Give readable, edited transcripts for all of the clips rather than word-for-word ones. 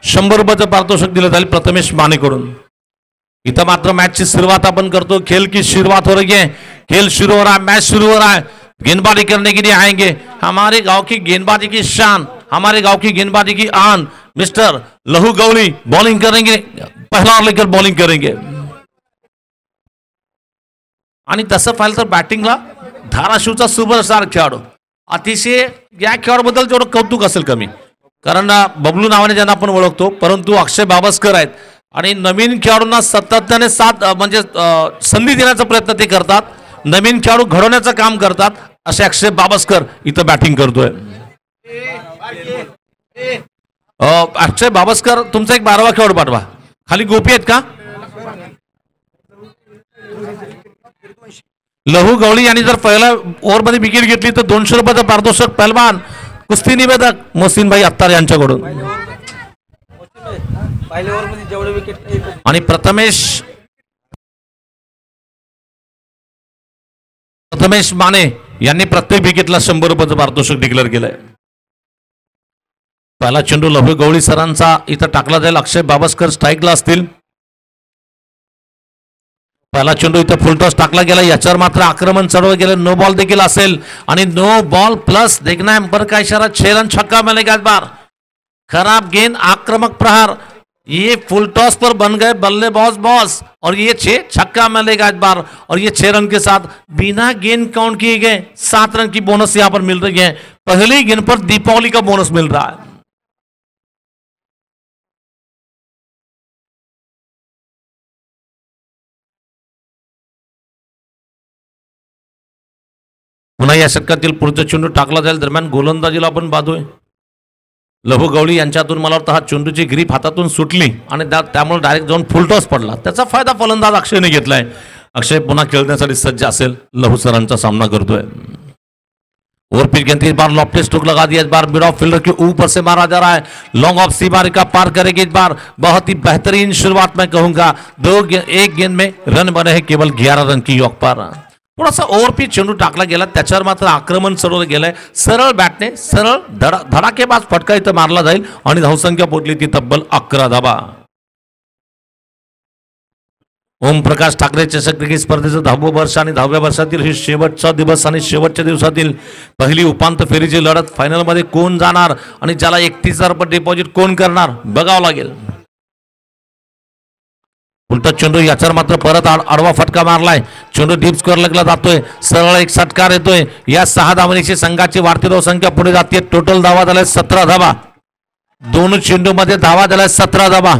100 रुपयाचं पारितोषिक दिलं जाईल प्रथमेश मानेकडून। इथं मात्र मैच की शुरुआत अपन करते, खेल की शुरुआत हो रही है, खेल शुरू हो रहा है, मैच शुरू हो रहा है। गेंदबाजी करने के लिए आएंगे हमारे गांव की गेंदबाजी की शान, हमारे गांव की गेंदबाजी की आन मिस्टर लहू गवली बॉलिंग करेंगे, पहला लेकर बॉलिंग करेंगे। आणि तसं पाहिलं तर बॅटिंगला धाराशिवचा सुपरस्टार खेळाडू, अतिशय या खेळाडूबद्दल जेवढं कौतुक असेल कमी, कारण बबलू नावाने ज्यांना आपण ओळखतो, परंतु अक्षय बाबस्कर आहेत आणि नवीन खेळाडूंना सातत्याने म्हणजे संधी देण्याचा प्रयत्न ते करतात, नवीन खेळाडू घडवण्याचं काम करतात। असे अक्षय बाबस्कर इथं बॅटिंग करतोय। अक्षय बाबस्कर तुमचा एक 12वा खेळाडू पाठवा, खाली गोपी आहेत का? लहू गवळी यांनी जर पहिल्या ओव्हरमध्ये विकेट घेतली तर 200 रुपयाचं पारितोषिक पहलवान कुस्ती निवेदक मोहसिन भाई अत्तार यांच्याकडून। आणि प्रथमेश माने यांनी प्रत्येक विकेटला 100 रुपयाचं पारितोषिक डिक्लेअर केलंय। पहिला चेंडू लहू गवळी सरांचा इथं टाकला जाईल, अक्षय बाबस्कर स्ट्राईकला असतील। पहिला चेंडू इथं फुलटॉस टाकला गेला, याच्यावर मात्र आक्रमण चढवलं गेलं, नो बॉल देखील असेल आणि नो बॉल प्लस देखना है अंपायर का इशारा, 6 रन छक्का मिलेगा इस बार। खराब गेंद आक्रामक प्रहार, ये फुल टॉस पर बन गए बल्लेबाज बॉस और ये 6 छक्का मिलेगा इस बार और ये 6 रन के साथ बिना गेंद काउंट किए गए 7 रन की बोनस यहां पर मिल रही है। पहली गेंद पर दीपावली का बोनस मिल रहा है। पुन्हा या षटकातील पुढचा चेंडू टाकला जाईल, दरम्यान गोलंदाजीला आपण पाहतोय लहू गवळी यांच्यातून मला वाटतं हा चेंडूची ग्रीप हातातून सुटली आणि त्यामुळे डायरेक्ट जाऊन फुलटॉस पडला, त्याचा फायदा फलंदाज अक्षयने घेतलाय। अक्षय पुन्हा खेळण्यासाठी सज्ज असेल, लहू सरांचा सामना करतोय। ओवर पिच गेंद इस बार लॉफ्ट स्ट्रोक लगा दिया, इस बार मिड ऑफ फील्डर के ऊपर से मारा जा रहा है, लॉन्ग ऑफ सीमा का पार करेगी इस बार। बहुत ही बेहतरीन शुरुआत मैं कहूंगा, एक गेंद में रन बने हैं केवल 11 रन की योग पर। थोडासा ओव्हरपिच चेंडू टाकला गेला, त्याच्यावर मात्र आक्रमण चढवलं गेलंय, सरळ बॅटने सरळ धडाकेबाज फटका इथं मारला जाईल आणि धावसंख्या पोचली ती तब्बल 11 धावा। ओम प्रकाश ठाकरे चषक क्रिकेट स्पर्धेचं 10वं वर्ष आणि 10व्या वर्षातील हे शेवटचा दिवस आणि शेवटच्या दिवसातील पहिली उपांत्य फेरीची लढत, फायनलमध्ये कोण जाणार आणि ज्याला 31,000 रुपये डिपॉझिट कोण करणार बघावं लागेल। उलटा चेंडू याच्यावर मात्र परत आडवा फटका मारलाय, चेंडू डीप स्कोअर लागला जातोय, सरळ एक षटकार येतोय, या 6 धावांची संघाची वाढती धावसंख्या पुढे जाते। टोटल धावा झाल्या 17 धावा, दोन चेंडू मध्ये धावा झाल्या 17 धावा।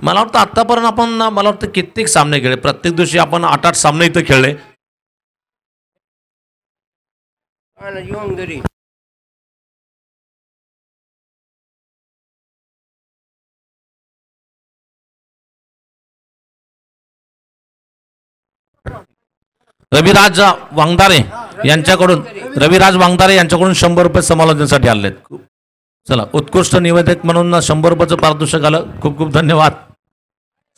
मला वाटतं आतापर्यंत आपण मला वाटतं कित्येक सामने खेळले, प्रत्येक दिवशी आपण 8-8 सामने इथं खेळले। रविराज वांगदारे यांच्याकडून 100 रुपये समालोचनासाठी आले। चला, उत्कृष्ट निवेदक म्हणून 100 रुपयाचं पारितोषिक आलं, खूप खूप धन्यवाद।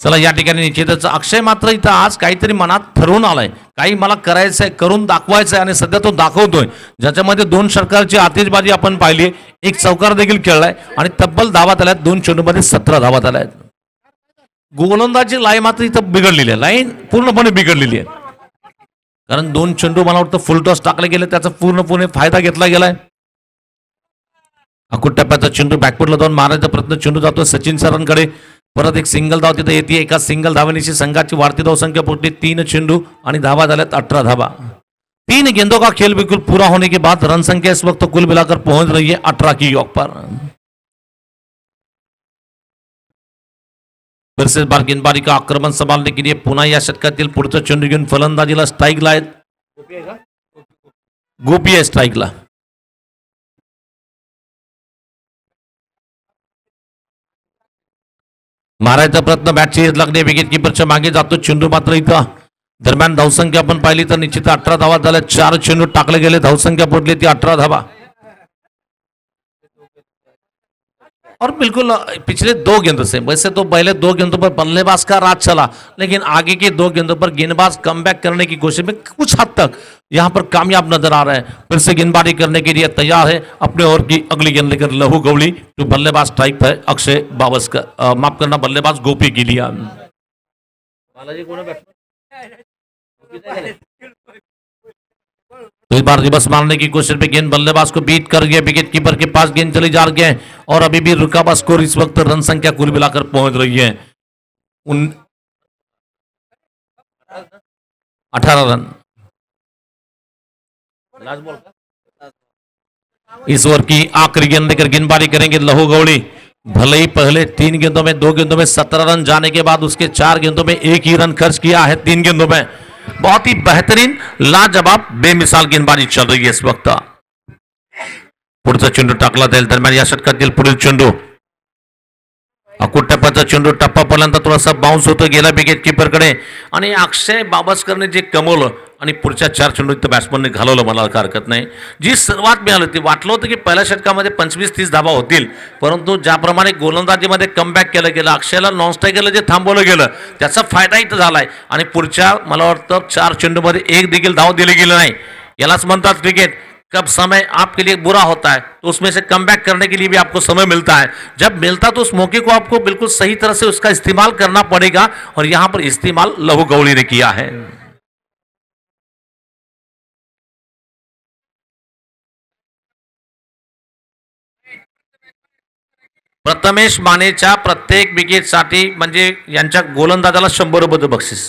चला, या ठिकाणी निश्चितच अक्षय मात्र इथं आज काहीतरी मनात ठरवून आलाय, काही मला करायचंय, करून दाखवायचंय आणि सध्या तो दाखवतोय, ज्याच्यामध्ये 2 षटकाराची आतिषबाजी आपण पाहिली, एक चौकार देखील खेळलाय आणि तब्बल धावा आल्यात, 2 चेंडूमध्ये 17 धावा आल्यात। गोलंदाजी लाईन मात्र इथं बिघडलेली आहे, लाईन पूर्णपणे बिघडलेली आहे, कारण 2 चेंडू मला वाटतं फुलटॉस टाकले गेले, त्याचा पूर्णपणे फायदा घेतला गेलाय। अकुट टप्प्याचा चेंडू बॅकफुटला जाऊन मारायचा प्रयत्न, चेंडू जातो सचिन सरांकडे, परत एक सिंगल धाव तिथे येते, एका सिंगल धावेनिशी संघाची वाढती धावसंख्या पोहोचली 3 चेंडू आणि धावा झाल्यात 18 धावा। 3 गेंदों का खेल बिल्कुल पूरा होने के बाद रन संख्या इस वक्त कुल मिलाकर पहुंच रही है 18 की योग पर। फिर से बार गेंदबाजी का आक्रमण संभालने के लिए पुन्हा या षटकातील पुढचा चेंडू घेऊन फलंदाजीला स्ट्राईकला आहेत, गोपी आहे स्ट्राईकला। मारायचा प्रयत्न बॅटची एज लागणे, विकेट कीपरच्या मागे जातो, चेंडू मात्र इथं दरम्यान धावसंख्या आपण पाहिली तर निश्चित 18 धावा झाल्या, 4 चेंडू टाकले गेले, धावसंख्या पोहोचली ती 18 धावा। और बिल्कुल पिछले 2 गेंदों से, वैसे तो पहले 2 गेंदों पर बल्लेबाज का राज चला, लेकिन आगे के 2 गेंदों पर गेंदबाज कमबैक करने की कोशिश में कुछ हद तक यहां पर कामयाब नजर आ रहा है। फिर से गेंदबाजी करने के लिए तैयार है अपने ओर की अगली गेंद लेकर लहू गवली, जो बल्लेबाज टाइप है अक्षय बावस्कर, माफ करना बल्लेबाज गोपी के लिए। तो इस बार रिवर्स मारने की कोशिश में गेंद बल्लेबाज को बीट कर गया, विकेट कीपर के पास गेंद चली जा रही है और अभी भी रुका हुआ स्कोर इस वक्त रन संख्या कुल मिलाकर पहुंच रही है 18 रन। इस ओवर की आखिरी गेंद लेकर गेंदबाजी करेंगे लहू गवली। भले ही पहले 3 गेंदों में 2 गेंदों में 17 रन जाने के बाद उसके 4 गेंदों में 1 ही रन खर्च किया है 3 गेंदों में। बहुत ही बेहतरीन लाजवाब बेमिसाल गेंदबाजी चल रही है इस वक्त। पुढचा चेंडू टाकला जाईल, दरम्यान या षटकातील पुढील चेंडू अकुटप्पाचा चेंडू टप्पापर्यंत थोडासा बाउन्स होतो, गेला विकेट कीपर कडे आणि अक्षय बावस्करने जे कमवलं आणि पुढच्या 4 चेंडू इथं बॅट्समनने घालवलं, मला हरकत नाही। जी सुरुवात मिळाली होती, वाटलं होतं की पहिल्या षटकामध्ये 25-30 धावा होतील, परंतु ज्याप्रमाणे गोलंदाजीमध्ये कमबॅक केलं गेलं, अक्षयला नॉन स्ट्रायकरला जे थांबवलं गेलं त्याचा फायदा इथं झालाय आणि पुढच्या मला वाटतं 4 चेंडूमध्ये एक देखील धाव दिली गेली नाही। यालाच म्हणतात क्रिकेट, कब समय आपके लिए बुरा होता है तो उसमें से कमबैक करने के लिए भी आपको समय मिलता है, जब मिलता तो उस मौके को आपको बिल्कुल सही तरह से उसका इस्तेमाल करना पड़ेगा और यहां पर इस्तेमाल लहू गवली ने किया है। प्रथमेश मानेच्या प्रत्येक विकेटसाठी म्हणजे यांच्या गोलंदाजाला 100 रुपये बक्षीस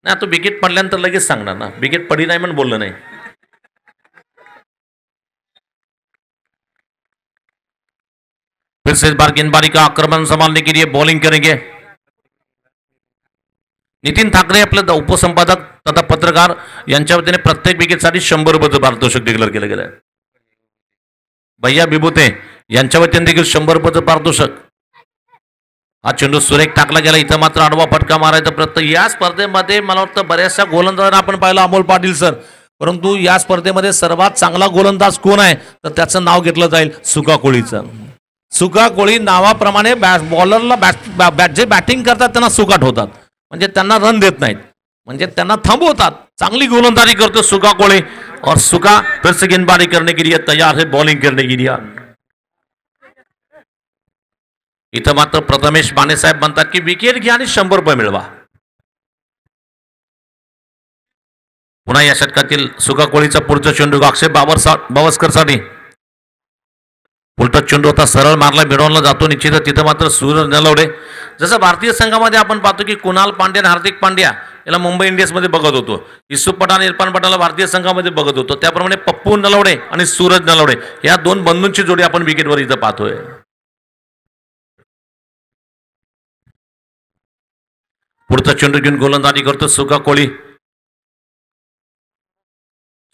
ना। तो विकेट पडल्यानंतर लगेच सांगणार ना, विकेट पडी नाही म्हणून बोललं नाही। फिर से इस बार गेंदबाजी का आक्रमण संभालने के लिए बॉलिंग करेंगे नितीन ठाकरे, आपले उपसंपादक तथा पत्रकार यांच्या वतीने प्रत्येक विकेटसाठी 100 रुपये पारितोषिक डिक्लेअर केलं गेलं आहे। भैया विभूते यांच्या वतीने देखील 100 रुपये पारितोषिक। हा चेंडू सुरेख टाकला गेला, इथं मात्र आडवा फटका मारायचा प्रयत्न। या स्पर्धेमध्ये मला वाटतं बऱ्याचशा गोलंदाजांना आपण पाहिलं अमोल पाटील सर, परंतु या स्पर्धेमध्ये सर्वात चांगला गोलंदाज कोण आहे तर त्याचं नाव घेतलं जाईल सुका कोळीचं। सुका कोळी नावाप्रमाणे बॉलरला जे बॅटिंग करतात त्यांना सुकाट होतात, म्हणजे त्यांना रन देत नाहीत, म्हणजे त्यांना थांबवतात। चांगली गोलंदाजी करतो सुका कोळी और सुका फिर से गेंदबाजी करने के लिए तैयार है, बॉलिंग करने के लिए। इथं मात्र प्रथमेश माने साहेब म्हणतात की विकेट घ्या आणि 100 रुपये मिळवा। पुन्हा या षटकातील सुका कोळीचा पुढचा चेंडू अक्षय बावस्कर साठी उलटा चेंडू होता, सरळ मारला, मिळवला जातो निश्चितच। तिथं मात्र सूरज नलवडे, जसं भारतीय संघामध्ये आपण पाहतो की कुणाल पांड्या आणि हार्दिक पांड्या याला मुंबई इंडियन्स मध्ये बघत होतो, युसुफ पठाण इरफान पठाणला भारतीय संघामध्ये बघत होतो, त्याप्रमाणे पप्पू नलवडे आणि सूरज नलवडे या 2 बंधूंची जोडी आपण विकेटवर इथं पाहतोय। पुढचा चेंडू घेऊन गोलंदाजी करतो सुका कोळी।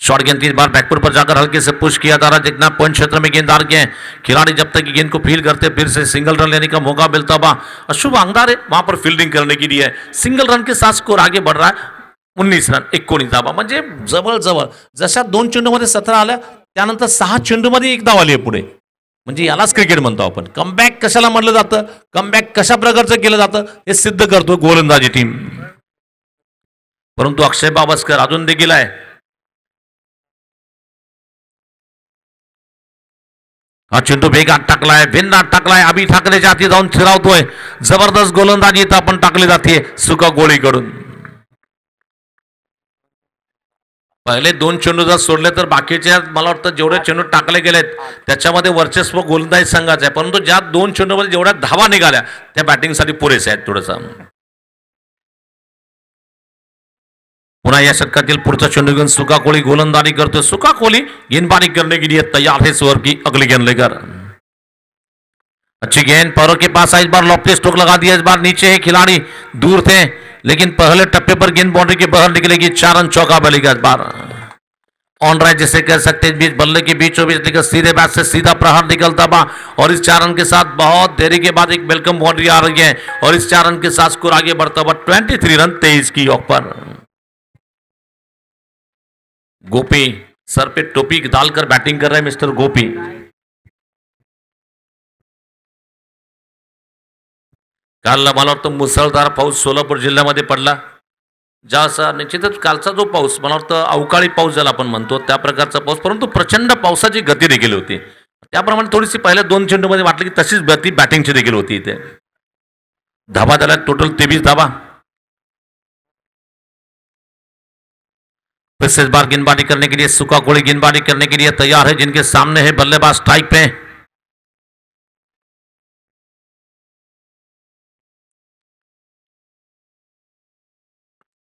शॉर्ट गेंद की बार बैकपुर पर जाकर हल्के से पुश किया जा रहा है, देखना पॉइंट क्षेत्र में गेंद आ रही है, खिलाड़ी जब तक गेंद को फील करते फिर से सिंगल रन लेने का मौका मिलता हुआ अशुभ अंगार है वहां पर फील्डिंग करने के लिए, सिंगल रन के साथ स्कोर आगे बढ़ रहा है 19 रन 19 धावा। म्हणजे जवळ जवळ जशा 2 चेंडूमध्ये 17 आल्या त्यानंतर 6 चेंडूमध्ये 1 धाव आली आहे पुढे, म्हणजे यालाच क्रिकेट म्हणतो आपण। कमबॅक कशाला म्हटलं जातं, कमबॅक कशा प्रकारचं केलं जातं हे सिद्ध करतो गोलंदाजी टीम। परंतु अक्षय बावस्कर अजून देखील आहे, हा चेंडू वेगात टाकलाय, भिन्नात टाकलाय, अभि ठाकरेच्या हाती जाऊन फिरावतोय, जबरदस्त गोलंदाजी इथं आपण टाकली जाते सुका कोळीकडून। पहिले 2 चेंडू जर सोडले तर बाकीच्या मला वाटतं जेवढे चेंडू टाकले गेलेत त्याच्यामध्ये वर्चस्व गोलंदाजी संघाचं आहे, परंतु ज्या 2 चेंडूमध्ये जेवढ्या धावा निघाल्या त्या बॅटिंगसाठी पुरेसे आहेत थोडंसं। पुन्हा या षटकातील पुढचा चेंडू घेऊन सुका कोळी गोलंदाजी करतो, सुका कोळी गेंदबाजी करने के लिए तैयार है, इस ओवर की अगली गेंद लेकर। अच्छी गेंद पैरों के पास, इस बार लॉफ्टी स्ट्रोक लगा दिया, इस बार नीचे है खिलाड़ी, दूर थे लेकिन पहले टप्पे पर गेंद बाउंड्री के बाहर निकलेगी, 4 रन चौका बनेगा इस बार। ऑन राइट जिसे कह सकते हैं, बीच बल्ले के बीचों बीच लेकर सीधे बैट से सीधा प्रहार निकलता बा और इस 4 रन के साथ बहुत देरी के बाद एक वेलकम बाउंड्री आ रही है और इस 4 रन के साथ स्कोर आगे बढ़ता हुआ 23 रन 23 की ऑफ पर। गोपी सर पे टोपी डालकर बैटिंग कर रहे हैं मिस्टर गोपी। काल मला वाटतं मुसळधार पाऊस सोलापूर जिल्ह्यामध्ये पडला. ज्या निश्चितच कालचा जो पाऊस मला वाटतं अवकाळी पाऊस ज्याला आपण म्हणतो त्या प्रकारचा पाऊस, परंतु प्रचंड पावसाची गती देखील होती. त्याप्रमाणे थोडीशी पहिल्या 2 चेंडूमध्ये वाटलं की तशीच गती बॅटिंगची देखील होती. इथे धाबा त्याला टोटल 23 धाबा. फिर इस बार गेंदबाजी करने के लिए सुका कोड़ी गेंदबाजी करने के लिए तैयार है, जिनके सामने है बल्लेबाज स्ट्राइक पे.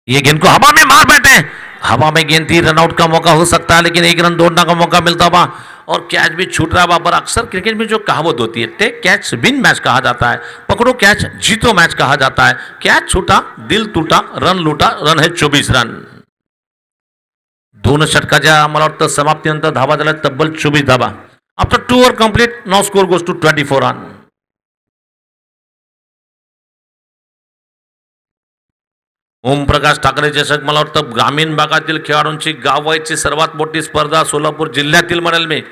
ये गेंद को हवा में मार बैठे. हवा में गेंद थी, रनआउट का मौका हो सकता है, लेकिन 1 रन दौड़ने का मौका मिलता हुआ और कैच भी छूट रहा वहां पर. अक्सर क्रिकेट में जो कहावत होती है, टेक कैच विन मैच कहा जाता है, पकड़ो कैच जीतो मैच कहा जाता है. कैच छूटा, दिल टूटा, रन लूटा. रन है 24 रन. 2 षटकाच्या मला वाटतं समाप्तीनंतर धावा झाल्या तब्बल 24 धावा. After 2 over complete, now score goes to 24 run. Omprakash Thackeray चषक मला वाटतं ग्रामीण भागातील खेळाडूंची गाववाईची सर्वात मोठी स्पर्धा सोलापूर जिल्ह्यातील म्हणेल मी.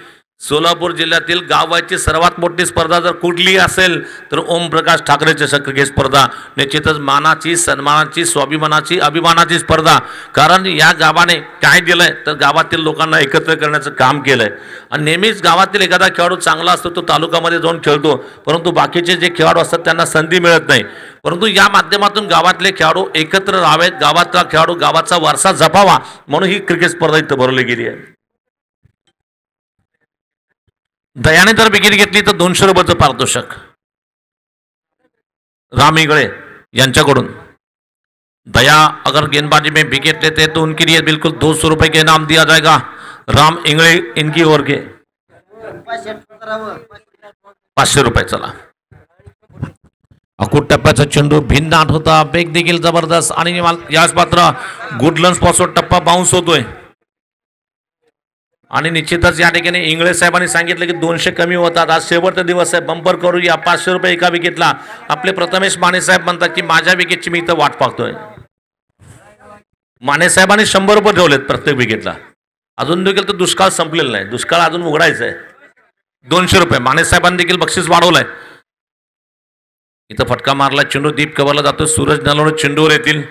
सोलापूर जिल्ह्यातील गाववाईची सर्वात मोठी स्पर्धा जर कुठली असेल तर ओमप्रकाश ठाकरे चषक क्रिकेट स्पर्धा. निश्चितच मानाची, सन्मानाची, स्वाभिमानाची, अभिमानाची स्पर्धा. कारण या गावाने काय दिलंय तर गावातील लोकांना एकत्र करण्याचं काम केलंय. आणि नेहमीच गावातील एखादा खेळाडू चांगला असतो तो तालुक्यामध्ये जाऊन खेळतो, परंतु बाकीचे जे खेळाडू असतात त्यांना संधी मिळत नाही. परंतु या माध्यमातून गावातले खेळाडू एकत्र राहावेत, गावातला खेळाडू गावाचा वारसा जपावा म्हणून ही क्रिकेट स्पर्धा इथं भरवली गेली आहे. दयाने जर विकेट घेतली तर 200 रुपयाचं पारितोषिक राम इंगळे यांच्याकडून. दया अगर गेंदबाजी में विकेट लेते तो उनके लिए बिल्कुल 200 रुपए के इनाम दिया जाएगा. राम इंगळे इनकी ओर के 500 रुपये. चला, अकूट टप्प्याचा चेंडू भिन्न आठ होता, बेग देखील जबरदस्त आणि याच मात्र गुडलन्स पासून टप्पा बाउन्स होतोय. आणि निश्चितच या ठिकाणी इंगळे साहेबांनी सांगितलं की 200 कमी होतात. आज शेवटचा दिवस आहे, बंपर करूया. 500 रुपये एका विकेटला. आपले प्रथमेश माने साहेब म्हणतात की माझ्या विकेटची मी इथं वाट पाहतोय. माने साहेबांनी 100 रुपये ठेवलेत प्रत्येक विकेटला. अजून देखील तर दुष्काळ संपलेला नाही, दुष्काळ अजून उघडायचा आहे. 200 रुपये माने साहेबांनी देखील बक्षीस वाढवलंय. इथं फटका मारला, चेंडू दीप कवरला जातो. सूरज नलवडे चेंडूवर येतील.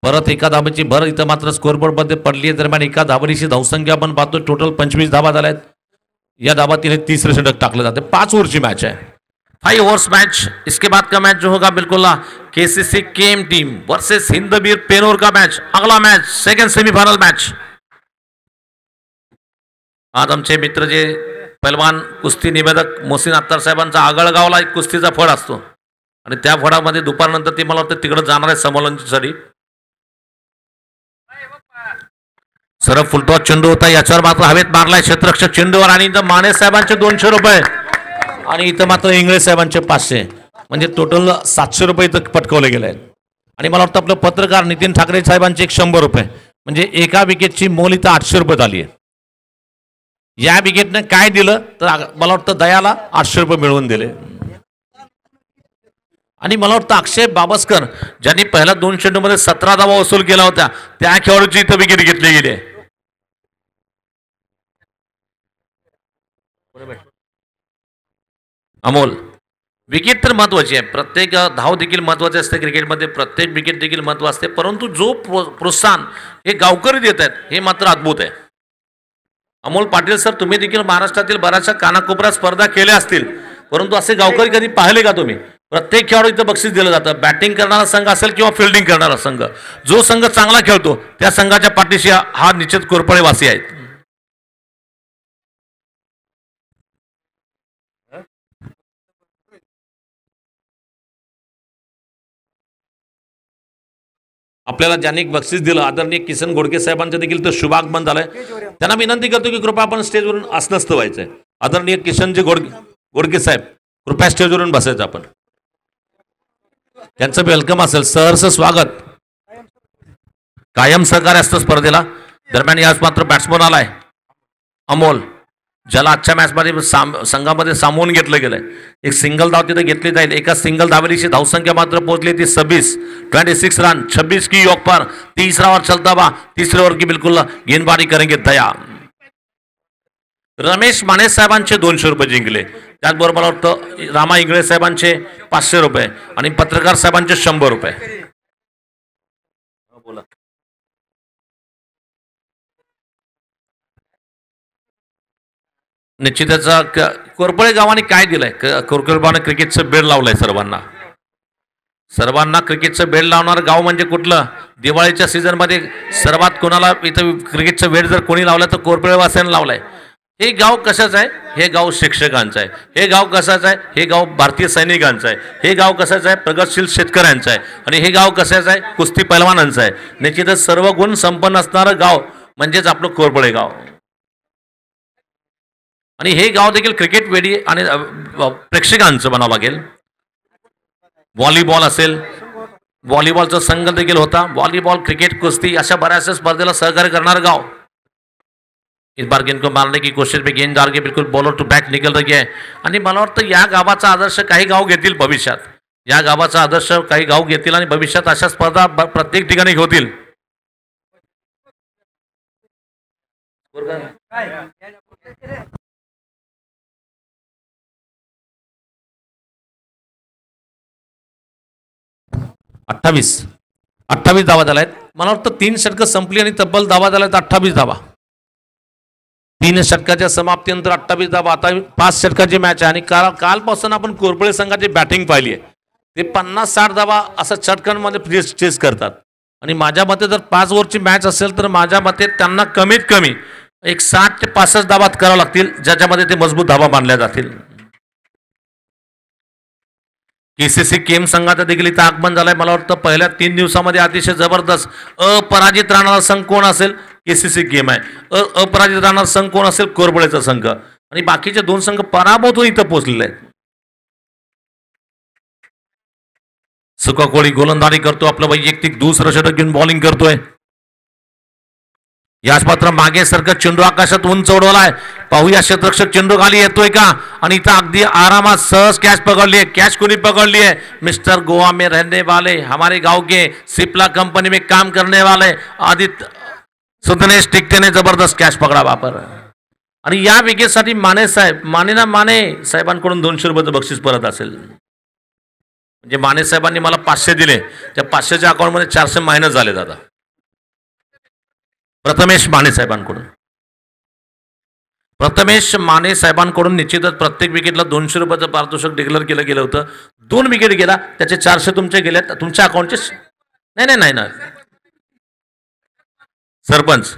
परत एका धावेची भर इथं मात्र स्कोरबोर्ड मध्ये पडली आहे. दरम्यान एका धावरीची धावसंख्या आपण पाहतो टोटल 25 धावा झाल्यात. या धावातील 30 षटक टाकले जाते. 5 ओव्हरची मॅच आहे, 5 ओव्हर्स मैच. इसके बाद का मैच जो होगा बिल्कुल केसीसी केम टीम वर्सेस हिंदवीर पेनोर का मैच. अगला मैच सेकंड सेमीफाइनल मैच. आज आमचे मित्र जे पहलवान कुस्ती निवेदक मोहसिन अत्तार साहेबांचा आगळगावला एक कुस्तीचा फळ असतो आणि त्या फळामध्ये दुपारनंतर ते मला वाटतं तिकडे जाणार आहे संमेलनासाठी. सरळ फुलटॉस चेंडू होता, याच्यावर मात्र हवेत मारलाय क्षेत्ररक्षक चेंडूवर. आणि इथं माने साहेबांचे 200 रुपये आणि इथं मात्र इंगळे साहेबांचे 500, म्हणजे टोटल 700 रुपये इथं पटकवले गेले आहेत. आणि मला वाटतं आपलं पत्रकार नितीन ठाकरे साहेबांचे 100 रुपये, म्हणजे एका विकेटची मोल इथं 800 रुपये झाली आहे. या विकेटने काय दिलं तर मला वाटतं दयाला 800 रुपये मिळवून दिले. आणि मला वाटतं अक्षय बाबस्कर ज्यांनी पहिल्या 2 चेंडूमध्ये 17 धावा वसूल केला होता त्या खेळाडूची इथं विकेट घेतली गेली आहे. अमोल विकेट तर महत्वाची आहे, प्रत्येक धाव देखील महत्वाचे असते क्रिकेटमध्ये, प्रत्येक विकेट देखील महत्व असते. परंतु जो प्रोत्साहन हे गावकरी देत आहेत हे मात्र अद्भुत आहे. अमोल पाटील सर, तुम्ही देखील महाराष्ट्रातील बऱ्याचशा कानाकोपऱ्यात स्पर्धा केल्या असतील, परंतु असे गावकरी कधी पाहिले का तुम्ही? प्रत्येक खेळाडू इथं बक्षीस दिलं जातं. बॅटिंग करणारा संघ असेल किंवा फिल्डिंग करणारा संघ, जो संघ चांगला खेळतो त्या संघाच्या पाठीशी हा निश्चित कोरपळेवासी आहेत. आपल्याला ज्यांनी बक्षीस दिलं आदरणीय किसन गोडके साहेबांचं देखील तर शुभागमन झालंय. त्यांना विनंती करतो की कृपया आपण स्टेजवरून अस्वस्थ व्हायचंय. आदरणीय किशनजी गोडके साहेब, कृपया स्टेजवरून बसायचं आपण. त्यांचं वेलकम असेल, सहर्ष स्वागत. कायम सहकार्य असतं स्पर्धेला. दरम्यान याच मात्र बॅट्समन आलाय अमोल, ज्याला आजच्या मॅचमध्ये संघामध्ये सामावून घेतलं गेलंय. एक सिंगल धाव तिथे घेतली जाईल. एका सिंगल धावेची धावसंख्या मात्र पोहोचली ती 26 रन, 26 की योग पर. तीसरा ओवर चलता हुआ, तीसरे ओवर की बिल्कुल गेंदबाजी करेंगे दया. रमेश माने साहेबांचे 200 रुपये जिंकले. त्याचबरोबर मला वाटतं रामा इंगळे साहेबांचे 500 रुपये आणि पत्रकार साहेबांचे 100 रुपये. बोला. निश्चितच कोरपळे गावाने काय दिलंय? कोरपळे गावाने क्रिकेटचं बेड लावलंय सर्वांना. सर्वांना क्रिकेटचं बेड लावणार गाव म्हणजे कुठलं? दिवाळीच्या सीझनमध्ये सर्वात कोणाला इथं क्रिकेटचं बेड जर कोणी लावलं तर कोरपळेवासियांनी लावलंय. हे गाव कशाचं आहे? हे गाव शिक्षकांचं आहे. हे गाव कशाचं आहे? हे गाव भारतीय सैनिकांचं आहे. हे गाव कशाचं आहे? प्रगतशील शेतकऱ्यांचं आहे. आणि हे गाव कशाचं आहे? कुस्ती पैलवानांचं आहे. निश्चितच सर्व गुण संपन्न असणारं गाव म्हणजेच आपलं कोरपळे गाव. आणि हे गाव देखील क्रिकेट वेडी आणि प्रेक्षकांचं म्हणावं लागेल. व्हॉलीबॉल असेल, व्हॉलीबॉलचा संघ देखील होता. व्हॉलीबॉल, क्रिकेट, कुस्ती अशा बऱ्याचशा स्पर्धेला सहकार्य करणारं गाव. इस बार गेंद को मारने की कोशिश में गेंद डाल के बिल्कुल बॉलर टू बॅक निकल रही आहे. आणि मला वाटतं या गावाचा आदर्श काही गाव घेतील भविष्यात. या गावाचा आदर्श काही गाव घेतील आणि भविष्यात अशा स्पर्धा प्रत्येक ठिकाणी होतील. अठ्ठावीस धावा झाल्या आहेत. मला वाटतं 3 षटकं संपली आणि तब्बल धावा झाल्या 28 धावा. 3 षटकाच्या समाप्तीनंतर 28 धावा. आता 5 षटकाची मॅच आहे आणि कालपासून आपण कोरपळे संघाची बॅटिंग पाहिली आहे. ते 50-60 धावा असं षटकांमध्ये चेस करतात. आणि माझ्या मते जर 5 ओव्हरची मॅच असेल तर माझ्या मते त्यांना कमीत कमी एक 60 ते 65 धावा कराव्या लागतील, ज्याच्यामध्ये ते मजबूत धावा बांधल्या जातील. केसीसी केम संघाचा देखील इथं आगमन झालंय. मला वाटतं पहिल्या 3 दिवसामध्ये अतिशय जबरदस्त अपराजित राहणारा संघ कोण असेल? केसीसी केम आहे. अपराजित राहणारा संघ कोण असेल? कोरपळेचा संघ. आणि बाकीचे 2 संघ पराभूत होऊन इथं पोहोचलेले आहेत. सुका कोळी गोलंदाजी करतो. आपलं वैयक्तिक दुसरं षटक घेऊन बॉलिंग करतोय. याच मात्र मागे सरकत चेंडू आकाशात उंच उडवलाय. पाहूया क्षेत्ररक्षक चेंडू खाली येतोय का? आणि इथं अगदी आरामात सहज कॅच पकडली आहे. कॅच कोणी पकडली आहे? मिस्टर गोवा में रहने वाले, हमारे गांव के सिप्ला कंपनी में काम करने वाले आदित्य सुदनेश टिकटे ने जबरदस्त कॅच पकडा वापर. आणि या विकेटसाठी माने साहेबांकडून 200 रुपयाचं बक्षीस परत असेल. म्हणजे माने साहेबांनी मला 500 दिले. त्या 500च्या अकाउंटमध्ये 400 मायनस झाले दादा. प्रथमेश माने साहेबांकडून निश्चितच प्रत्येक विकेटला 200 रुपयाचं पारितोषिक डिक्लेअर केलं गेलं होतं. 2 विकेट गेला, त्याचे 400 तुमचे गेले तुमच्या अकाउंटचे. नाही ना सरपंच.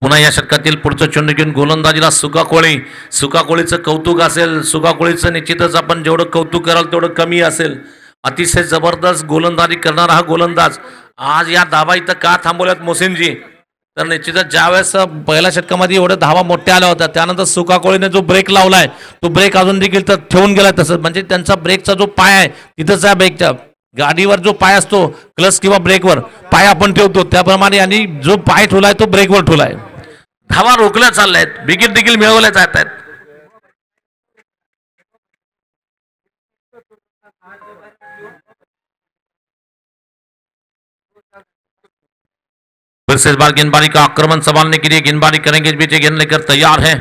पुन्हा या षटकातील पुढचं चेंडू घेऊन गोलंदाजीला सुका कोळीचं कौतुक असेल. सुका कोळीचं निश्चितच आपण जेवढं कौतुक कराल तेवढं कमी असेल. अतिशय जबरदस्त गोलंदाजी करणारा हा गोलंदाज. आज या धावा इथं का थांबवल्यात मोसिनजी? तर निश्चितच ज्यावेळेस पहिल्या षटकामध्ये एवढ्या धावा मोठ्या आल्या होत्या त्यानंतर सुका कोळीने जो ब्रेक लावलाय तो ब्रेक अजून देखील तर ठेवून गेलाय. तसंच म्हणजे त्यांचा ब्रेकचा जो पाय आहे तिथंच आहे. ब्रेकच्या गाडीवर जो पाय असतो क्लच किंवा ब्रेकवर पाय आपण ठेवतो त्याप्रमाणे आणि जो पाय ठेवलाय तो ब्रेकवर ठेवलाय. धावा रोखल्या चालल्या आहेत. विकेट देखील मिळवल्या जात आहेत. फिर से इस बार गेंदबाजी का आक्रमण संभालने के लिए गेंदबाजी करेंगे. इस बीच गेंद लेकर तैयार है.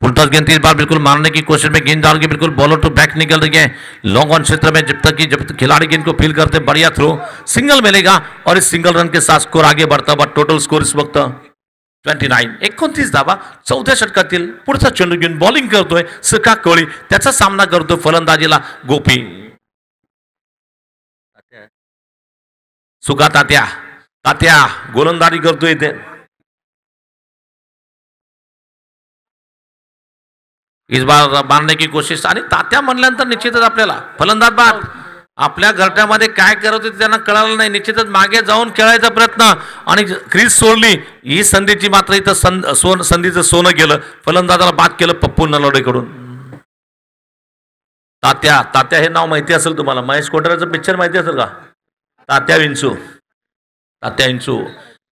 फुल टॉस गेंद इस बार बिल्कुल मारने की कोशिश में गेंद डाल के बिल्कुल बॉलर टू बैक निकल रही है. लॉन्ग ऑन क्षेत्र में जब तक खिलाड़ी गेंद को फील करते बढ़िया थ्रो सिंगल मिलेगा और इस सिंगल रन के साथ स्कोर आगे बढ़ता हुआ. टोटल स्कोर इस वक्त 29 धावा. 4थ्या षटकातील पुढचा चेंडू घेऊन बॉलिंग करतोय सुका कोळी. त्याचा सामना करतोय फलंदाजीला गोपी. सुका तात्या गोलंदाजी करतोय इथे. इस बार मारने की कोशिश. आणि तात्या म्हणल्यानंतर निश्चितच आपल्याला फलंदाज बाद आपल्या घरट्यामध्ये काय करत होते त्यांना कळालं नाही. निश्चितच मागे जाऊन खेळायचा प्रयत्न आणि क्रीज सोडली. ही संधीची मात्र इथं संधीचं सोनं गेलं. फलंदाजाला बाद केलं पप्पू नलवडेकडून. तात्या हे नाव माहिती असेल तुम्हाला. महेश कोठारेचं पिक्चर माहिती असेल का? तात्या विंचू.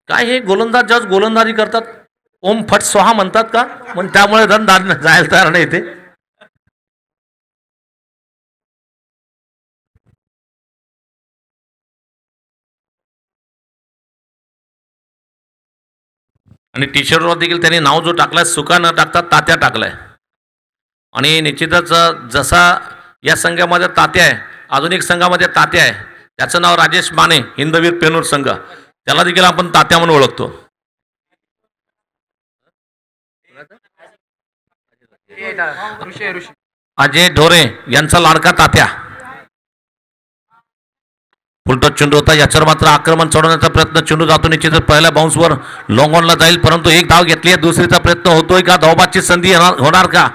काय हे गोलंदाज ज्यावेळेस गोलंदाजी करतात ओम फट स्वाहा म्हणतात का? पण त्यामुळे रन जायला तयार नाही ते. आणि टी शर्टवर देखील त्यांनी नाव जो टाकलाय सुका न टाकता तात्या टाकलाय. आणि निश्चितच जसा या संघामध्ये तात्या आहे, अजून एक संघामध्ये तात्या आहे, त्याचं नाव राजेश माने, हिंदवीर पेनूर संघ, त्याला देखील आपण तात्या म्हणून ओळखतो. अजय ढोरे यांचा लाडका तात्या. फुलटॉस चेंडू होता, याच्यावर मात्र आक्रमण सोडवण्याचा प्रयत्न, चेंडू जातो निश्चितच पहिल्या बाउन्सवर लॉंग ऑनला जाईल, परंतु एक धाव घेतली आहे, दुसरीचा प्रयत्न होतोय का, धावबादची संधी होणार का,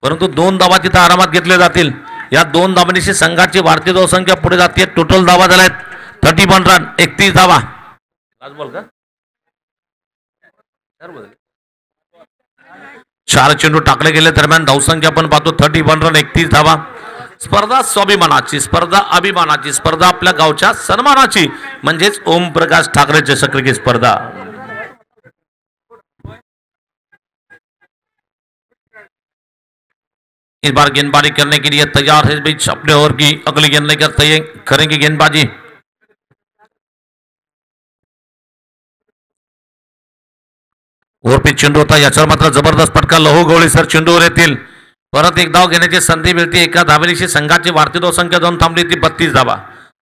परंतु 2 धावा तिथं आरामात घेतले जातील. या 2 धावांची संघाची भारतीय धावसंख्या पुढे जाते. टोटल धावा झाल्यात 31 रन, 31 धावा. 4 चेंडू टाकले गेले दरम्यान धावसंख्या आपण पाहतो 31 रन, 31 धावा. स्पर्धा स्वाभिमानाची, स्पर्धा अभिमानाची, स्पर्धा आपल्या गावच्या सन्मानाची, म्हणजेच ओम प्रकाश ठाकरे चषक क्रिकेट स्पर्धा. इस बार गेंदबाजी करने के लिए तैयार है, बीच अपने ओवर की अगली गेंद लेकर करेंगे गेंदबाजी. ओव्हरपिच चेंडू होता, याच्यावर मात्र जबरदस्त फटका, लहू गवळी सर चेंडूवर येतील, परत एक धाव घेण्याची संधी मिळते. एका धावेनिशी संघाची भारतीय धावसंख्या जाऊन थांबली ती 32 धावा,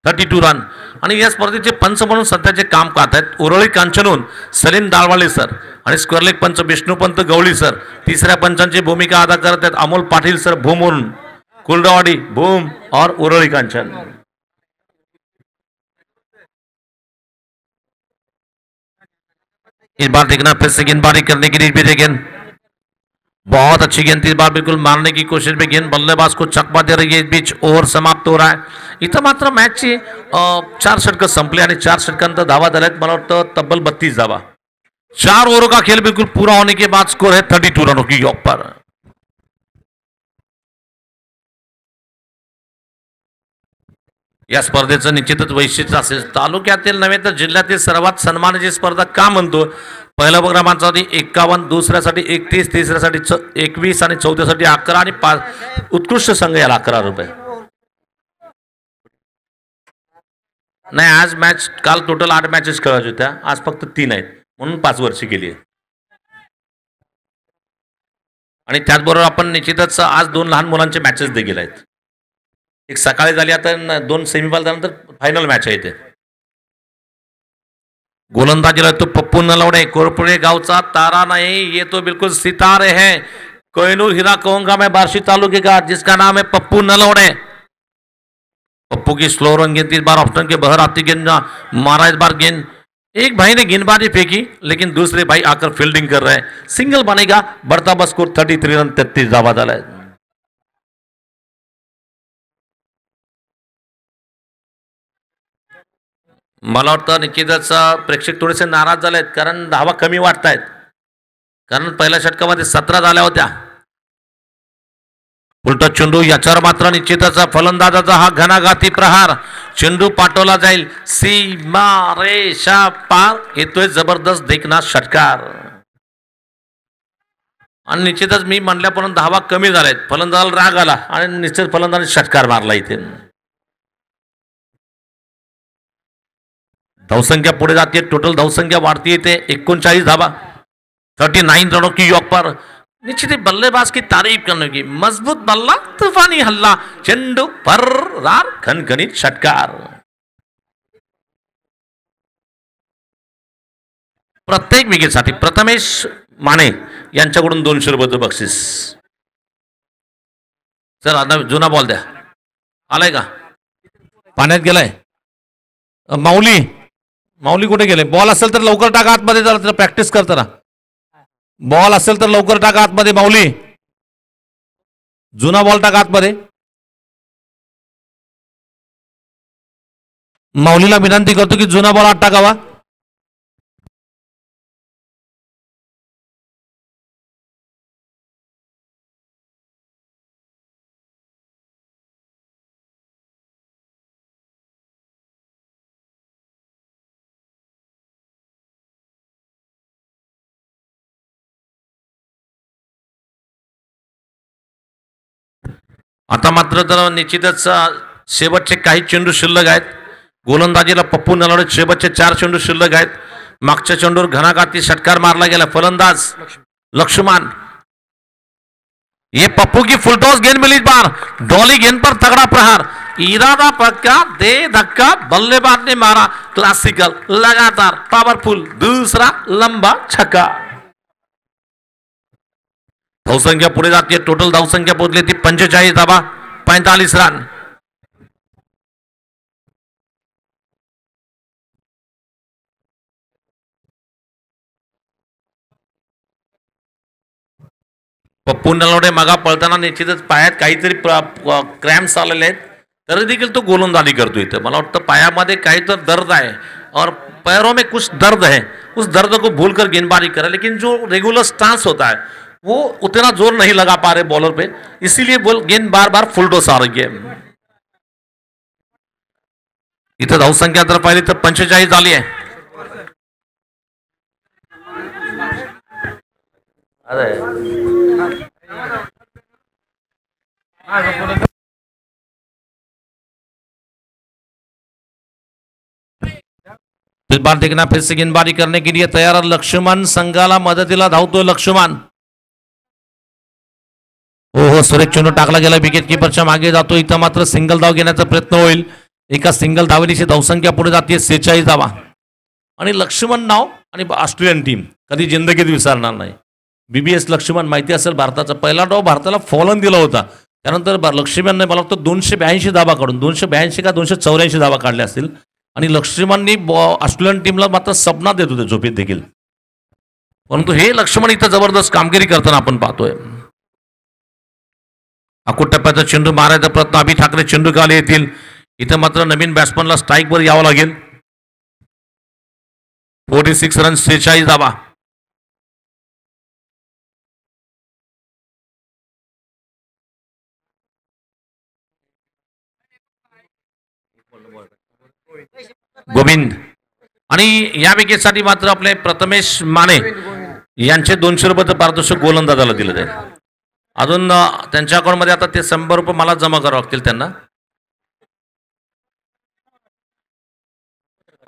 32 रन. आणि या स्पर्धेचे पंच म्हणून सध्याचे काम पाहत आहेत उरळी कांचनून सलीम दाळवाळे सर आणि स्क्वेअरलेग पंच विष्णुपंत गवळी सर. तिसऱ्या पंचांची भूमिका अदा करत आहेत अमोल पाटील सर भूमवरून, कुलडावाडी भूम और उरळी कांचन. इस बार देखना फिर से गेंदबाजी करने के लिए भी गेंद, बहुत अच्छी गेंद इस बार, बिल्कुल मारने की कोशिश में गेंद बल्लेबाज को चकमा दे रही है. इस बीच ओव्हर समाप्त हो रहा है. इथं मात्र मॅचची 4 षटकं संपली आणि 4 षटकांत धावा झाल्यात, मला वाटतं तब्बल 32 धावा. 4 ओव्हरों का खेल बिल्कुल पूरा होने के बाद स्कोर है 32 रनों की योग पर. या स्पर्धेचं निश्चितच वैशिष्ट्य असेल, तालुक्यातील नव्हे तर जिल्ह्यातील सर्वात सन्मानाची स्पर्धा का म्हणतो. पहिल्या क्रमांकासाठी 51, दुसऱ्यासाठी 31, तिसऱ्यासाठी 21 आणि चौथ्यासाठी 11 आणि 5 उत्कृष्ट संघ याला 11 रुपये. नाही, आज मॅच, काल टोटल 8 मॅचेस खेळायच्या होत्या, आज फक्त 3 आहेत, म्हणून 5 वर्षी केली आहे. आणि त्याचबरोबर आपण निश्चितच आज 2 लहान मुलांचे मॅचेस देखील आहेत. एक सकाळी झाली, आता 2 सेमीफायनल झाल्यानंतर फायनल मॅच आहे इथे. गोलंदाजीला तो पप्पू नलवडे, कोरपुरे गावचा तारा नहीं, ये तो बिल्कुल सितारे हैं. कोहिनूर हीरा कहूंगा मैं बार्शी तालुके का, जिसका नाम है पप्पू नलवडे. पप्पू की स्लो रन गेंद, इस बार ऑप्शन के बहर आती गेंद मारा, इस बार गेंद एक भाई ने गेंदबाजी फेंकी, लेकिन दूसरे भाई आकर फील्डिंग कर रहे हैं. सिंगल बनेगा, बढ़ता बस स्कोर 33 रन, 33 धावा झाला है. मला वाटतं निश्चितच प्रेक्षक थोडेसे नाराज झाले आहेत, कारण धावा कमी वाटत आहेत, कारण पहिल्या षटकामध्ये 17 झाल्या होत्या. उलटा चेंडू, याच्यावर मात्र निश्चितच फलंदाजाचा हा घणाघाती प्रहार, चेंडू पाठवला जाईल सीमा रेषा पार, येतोय जबरदस्त देखना षटकार. आणि निश्चितच मी म्हणल्यापर्यंत धावा कमी झाल्यात, फलंदाजाला राग आला आणि निश्चित फलंदाजाने षटकार मारला इथे. धावसंख्या पुढे जाते, टोटल धावसंख्या वाढती येते 39 धावा, 39 रनों की योग पर. निश्चित बल्लेबाज की तारीफ करने की, मजबूत बल्ला, तूफानी हल्ला, चेंडू पर रार, खनखनीत षटकार. प्रत्येक विकेटसाठी प्रथमेश माने यांच्याकडून 200 रुपयाचं बक्षीस. चल आता जुना बॉल द्या. आलाय का, पाण्यात गेलाय. माऊली, माऊली कुठे गेले? बॉल असेल तर लवकर टाका आतमध्ये, जरा प्रॅक्टिस करताना. बॉल असेल तर लवकर टाका आतमध्ये. माऊली, जुना बॉल टाका आतमध्ये. माऊलीला विनंती करतो की जुना बॉल आत टाकावा. आता मात्र तर निश्चितच शेवटचे काही चेंडू शिल्लक आहेत. गोलंदाजीला पप्पू नलावडे शेवटचे 4 चेंडू शिल्लक आहेत. मागच्या चेंडूवर घणाघाती षटकार मारला गेला. फलंदाज लक्ष्मण. ये पप्पू की फुलटॉस गेंद मिली. बार डॉली गेंद पर तगड़ा प्रहार. इरादा पक्का दे धक्का. बल्लेबाज ने मारा क्लासिकल लगातार पावरफुल दूसरा लंबा छक्का. धावसंख्या पुढे जाते. टोटल धावसंख्या पोहोचली ती 45 धावा 45 रन. पप्पू नलवडे मागा पळताना निश्चितच पायात काहीतरी क्रॅम्प्स आलेले आहेत, तरी देखील तो गोलंदाजी करतो. इथं मला वाटतं पायामध्ये काही तर दर्द है और पैरों में कुछ दर्द है. उस दर्द को भूलकर गेंदबाजी करे, लेकिन जो रेगुलर स्टांस होता है वो उतना जोर नहीं लगा पा रहे बॉलर पे, इसीलिए गेंद बार बार फुल टॉस आ रही है. इथं धावसंख्या जर पाहिली तर 45 झाली आहे. इस बार देखना फिर से गेंदबाजी करने के लिए तैयार लक्ष्मण. संघाला मदतीला धावतोय लक्ष्मण. हो सुरेख चेंडू टाकला गेला, विकेट कीपरच्या मागे जातो. इथं मात्र सिंगल धाव घेण्याचा प्रयत्न होईल. एका सिंगल धावेची धावसंख्या पुढे जाते 46 धावा. आणि लक्ष्मण नाव आणि ऑस्ट्रेलियन टीम कधी जिंदगीत विसरणार नाही. बीबीएस लक्ष्मण माहिती असेल, भारताचा पहिला डाव भारताला फॉलन दिला होता. त्यानंतर लक्ष्मणने मला वाटतं 282 धावा काढून 282 का 284 धावा काढल्या असतील. आणि लक्ष्मणनी ऑस्ट्रेलियन टीमला मात्र सपना देत होते झोपेत देखील. परंतु हे लक्ष्मण इथं जबरदस्त कामगिरी करताना आपण पाहतोय. अकोट टप्प्याचा चेंडू मारायचा प्रयत्न. अभि ठाकरे चेंडू खाली येतील. इथं मात्र नवीन बॅट्समनला स्ट्राईक वर यावं लागेल. 46 रन 46 धावा. गोविंद. आणि या विकेटसाठी मात्र आपले प्रथमेश माने यांचे 200 रुपये पारितोषिक गोलंदाजाला दिलं जाईल. अजून त्यांच्या अकाउंटमध्ये आता ते 100 रुपये मला जमा करावे लागतील त्यांना.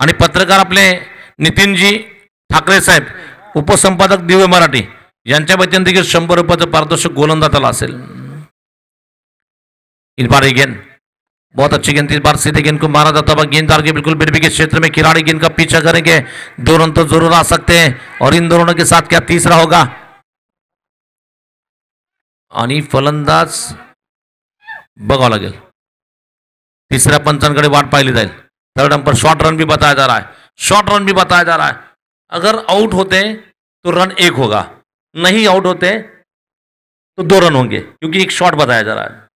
आणि पत्रकार आपले नितीनजी ठाकरे साहेब, उपसंपादक दिव्य मराठी, यांच्या वतीने देखील 100 रुपयाचं पारितोषिक गोलंदाजाला असेल. इस बार गेंद बहुत अच्छी गेंद. इस बार सीधे गेंद को मारा जाता हुआ गेंददार के बिल्कुल बिरबी के क्षेत्र में खिलाड़ी गेंद का पीछा करेंगे. 2 रन तो जरूर आ सकते हैं और इन दोनों के साथ क्या तीसरा होगा. आणि फलंदाज बघावं लागेल. तिसऱ्या पंचांकडे वाट पाहिली जाईल. थर्ड अंपर शॉर्ट रन भी बताया जा रहा है. शॉर्ट रन भी बताया जा रहा है. अगर आउट होते तो रन 1 होगा, नहीं आउट होते तो 2 रन होंगे, क्योंकि एक शॉट बताया जा रहा है.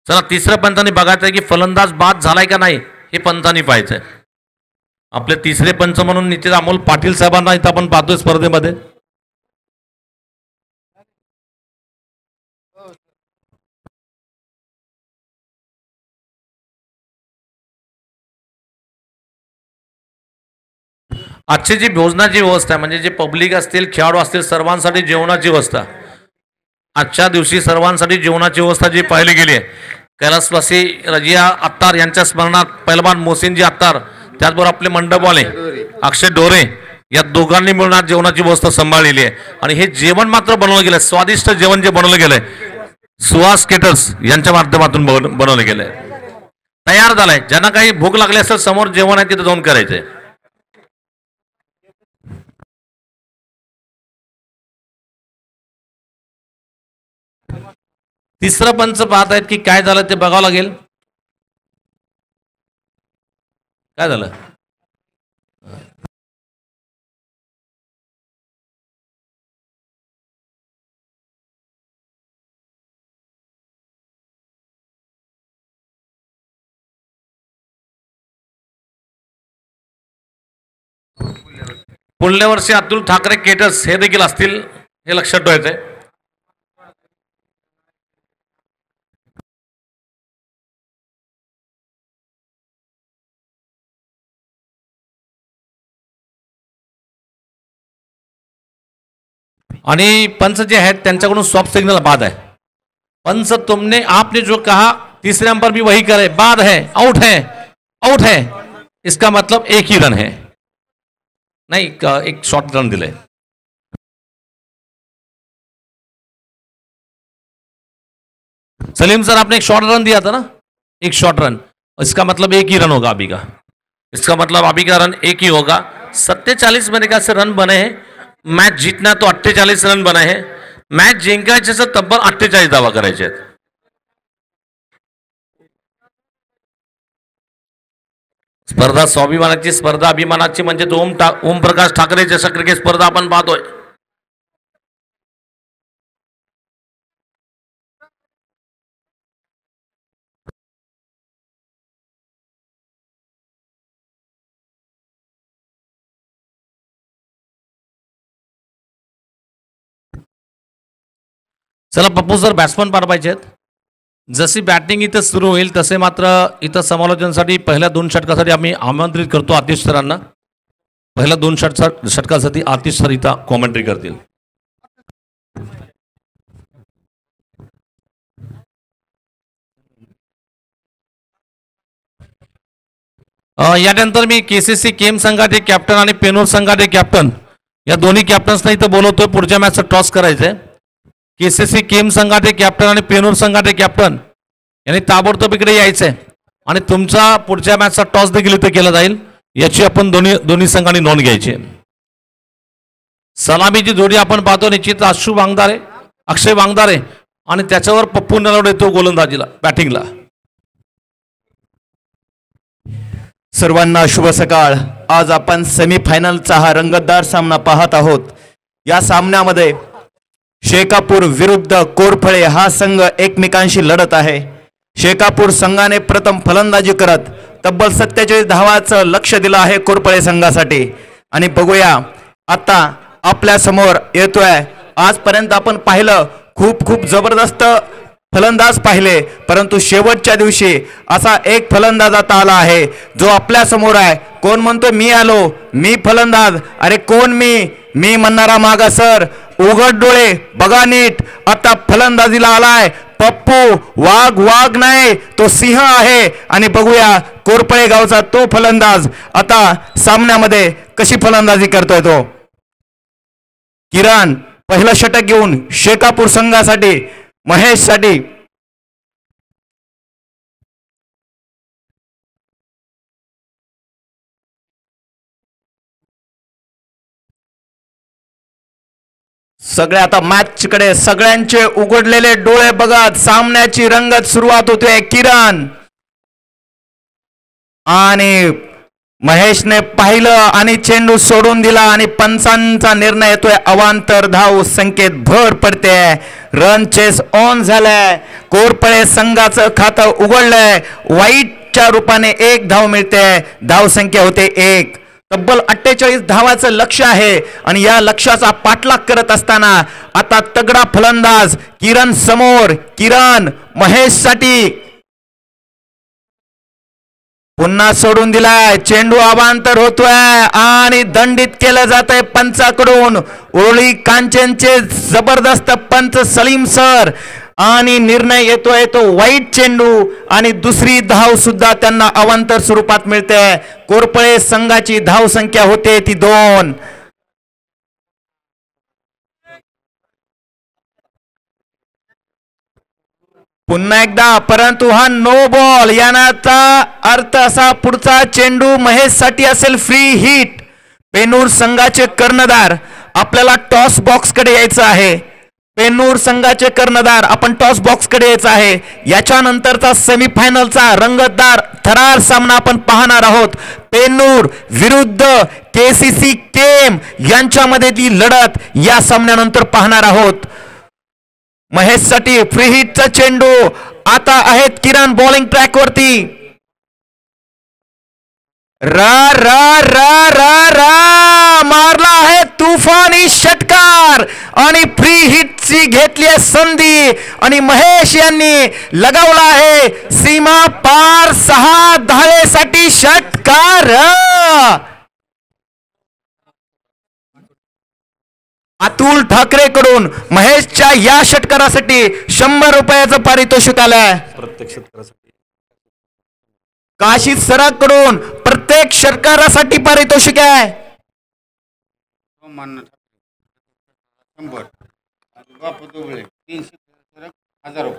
चला तिसऱ्या पंचाने बघायचं आहे की फलंदाज बाद झालाय का नाही, हे पंचाने पाहायचंय. आपले तिसरे पंच म्हणून निश्चित अमोल पाटील साहेबांना इथं आपण पाहतोय स्पर्धेमध्ये. आजची जी भोजनाची व्यवस्था आहे, म्हणजे जे पब्लिक असतील, खेळाडू असतील, सर्वांसाठी जेवणाची व्यवस्था आजच्या दिवशी सर्वांसाठी जेवणाची व्यवस्था जी पाहिली गेली आहे. कैलासवासी रजिया अत्तार यांच्या स्मरणात पैलवान मोहसिनजी अत्तार, त्याचबरोबर आपले मंडपवाले अक्षय डोरे, या दोघांनी मिळून आज जेवणाची व्यवस्था सांभाळलेली आहे. आणि हे जेवण मात्र बनवलं गेलंय, स्वादिष्ट जेवण जे बनवलं गेलंय सुहास केटर्स यांच्या माध्यमातून बनवलं गेलंय, तयार झालंय. ज्यांना काही भूक लागली असेल समोर जेवण आहे तिथे जाऊन करायचंय. तिसरा पंच पाहत आहेत की काय झालं ते बघावं लागेल. काय झालं. पुढल्या वर्षी अतुल ठाकरे केटर्स हे देखील असतील, हे लक्षात ठेवायचंय. आणि पंच जे आहेत त्यांच्याकडून सॉफ्ट सिग्नल बाद है. पंच तुमने आपने जो कहा तीसरे अंपर भी वही करे, बाद है, आउट है, आउट है, इसका मतलब 1 ही रन है. नाही, एक शॉर्ट रन दिले. सलीम सर, आपने एक शॉर्ट रन दिया था ना, एक शॉर्ट रन. इसका मतलब एक ही रन होगा अभी का. इसका मतलब अभी का रन एक ही होगा. 47 मेरे ख्याल से रन बने हैं. मैच जीतना तो 48 रन बने हैं. मॅच जिंकायचे तर तब्बल 48 धावा करायचे आहेत. स्पर्धा स्वाभिमानाची स्पर्धा अभिमानाची म्हणजे ओम प्रकाश ठाकरे चषक क्रिकेट स्पर्धा आपण पाहतोय. चला पप्पू सर, बॅट्समन पाठवायचे आहेत. जशी बॅटिंग इथं सुरू होईल तसे मात्र इथं समालोचनासाठी पहिल्या 2 षटकासाठी आम्ही आमंत्रित करतो आतिश सरांना. पहिल्या 2 षटकासाठी आतिश सर इथं कॉमेंट्री करतील. यानंतर मी केसीसी केम संघाचे कॅप्टन आणि पेनोर संघाचे कॅप्टन या दोन्ही कॅप्टन्सना इथं बोलवतोय. पुढच्या मॅचचं टॉस करायचंय. केसीसी केम संघाचे कॅप्टन आणि पेनोर संघाचे कॅप्टन यांनी ताबडतोब इकडे यायचंय आणि तुमचा पुढच्या मॅचचा टॉस देखील इथे केला जाईल. याची आपण दोन्ही संघांनी नोंद घ्यायची. सलामीची जोडी आपण पाहतो निश्चित अक्षय वांगदारे आणि त्याच्यावर पप्पू नलावडे येतो गोलंदाजीला, बॅटिंगला. सर्वांना शुभ सकाळ. आज आपण सेमीफायनलचा हा रंगतदार सामना पाहत आहोत. या सामन्यामध्ये शेकापूर विरुद्ध कोरफळे हा संघ एकमेकांशी लढत आहे. शेकापूर संघाने प्रथम फलंदाजी करत तब्बल 47 धावांचं लक्ष दिलं आहे कोरफळे संघासाठी. आणि बघूया आता आपल्या समोर येतोय. आजपर्यंत आपण पाहिलं खूप जबरदस्त फलंदाज पाहिले, परंतु शेवटच्या दिवशी असा एक फलंदाज आता आला आहे जो आपल्या समोर आहे. कोण म्हणतो मी आलो, मी फलंदाज? अरे कोण मी म्हणणारा मागा सर. उघड डोळे बघा नीट. आता फलंदाजीला आलाय पप्पू. वाघ नाही, तो सिंह आहे. आणि बघूया कोरफळे गावचा तो फलंदाज आता सामन्यामध्ये कशी फलंदाजी करतोय तो. किरण पहिलं षटक घेऊन शेकापूर संघासाठी महेश साठी. सगळे आता मॅच कडे सगळ्यांचे उघडलेले डोळे बघत सामन्याची रंगत सुरुवात होते. किरण आणि महेशने पाहिलं आणि चेंडू सोडून दिला आणि पंचांचा निर्णय येतोय अवांतर धाव संख्येत भर पडते. रन चेस ऑन झालाय. कोरफळे संघाचं खातं उघडलंय. वाईटच्या रूपाने 1 धाव मिळते. धाव संख्या होते 1. तब्बल 48 धावाचं लक्ष आहे आणि या लक्ष्याचा पाठलाग करत असताना आता तगडा फलंदाज किरण समोर. किरण महेश साठी पुन्हा सोडून दिलाय. चेंडू अवांतर होतोय आणि दंडित केलं जात आहे पंचाकडून. ओळी कांचनचे जबरदस्त पंच सलीम सर आणि निर्णय येतोय तो वाईट चेंडू आणि दुसरी धाव सुद्धा त्यांना अवांतर स्वरूपात मिळते. कोरफळे संघाची धाव संख्या होते ती 2. पुन्हा एकदा, परंतु हा नो बॉल. याचा अर्थ असा पुढचा चेंडू महेश साठी असेल फ्री हिट. पेनूर संघाचे कर्णधार आपल्याला टॉस बॉक्स कडे यायचं आहे. पेनूर संघाचे कर्णधार आपण टॉस बॉक्स कडे यायचं आहे. याच्यानंतरचा सेमीफायनलचा रंगतदार थरार सामना आपण पाहणार आहोत. पेनूर विरुद्ध केसीसी केम यांच्यामध्ये ती लढत या सामन्यानंतर पाहणार आहोत. महेश साठी फ्री हिटचा चेंडू आता आहेत किरण बॉलिंग ट्रॅक वरती. रा रा रा रा रा मारला आहे तुफानी षटकार आणि फ्री हिटची घेतली आहे संधी आणि महेश यांनी लगावला आहे सीमा पार 6 धावेसाठी षटकार. अतुल ठाकरे कडून महेशच्या या षटकारासाठी 100 रुपयाचं पारितोषिक आलंय. प्रत्येक षटकारासाठी काशी सराकडून प्रत्येक षटकारासाठी पारितोषिक आहे. सोमानाथ ठाकरे 100 आणि बापू दुबळे 300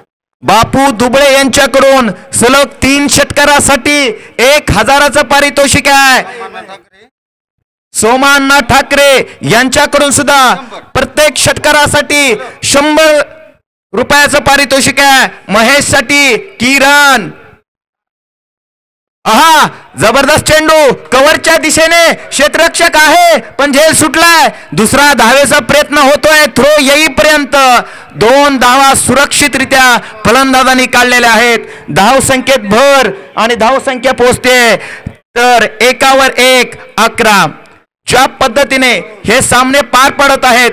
बापू दुबळे यांच्याकडून सलग 3 षटकारासाठी 1000चं पारितोषिक आहे. सोमानाथ ठाकरे यांच्याकडून सुद्धा प्रत्येक षटकारासाठी 100 रुपयाचं पारितोषिक आहे. महेश साठी किरण. आहा, जबरदस्त चेंडू कव्हरच्या दिशेने, क्षेत्ररक्षक आहे पण झेल सुटलाय. दुसरा धावेचा प्रयत्न होतोय, थ्रो येईपर्यंत 2 धावा सुरक्षितरित्या फलंदाजांनी काढलेल्या आहेत. धाव संख्येत भर आणि धाव संख्या पोहोचते तर 1वर 1 11. ज्या पद्धतीने हे सामने पार पडत आहेत,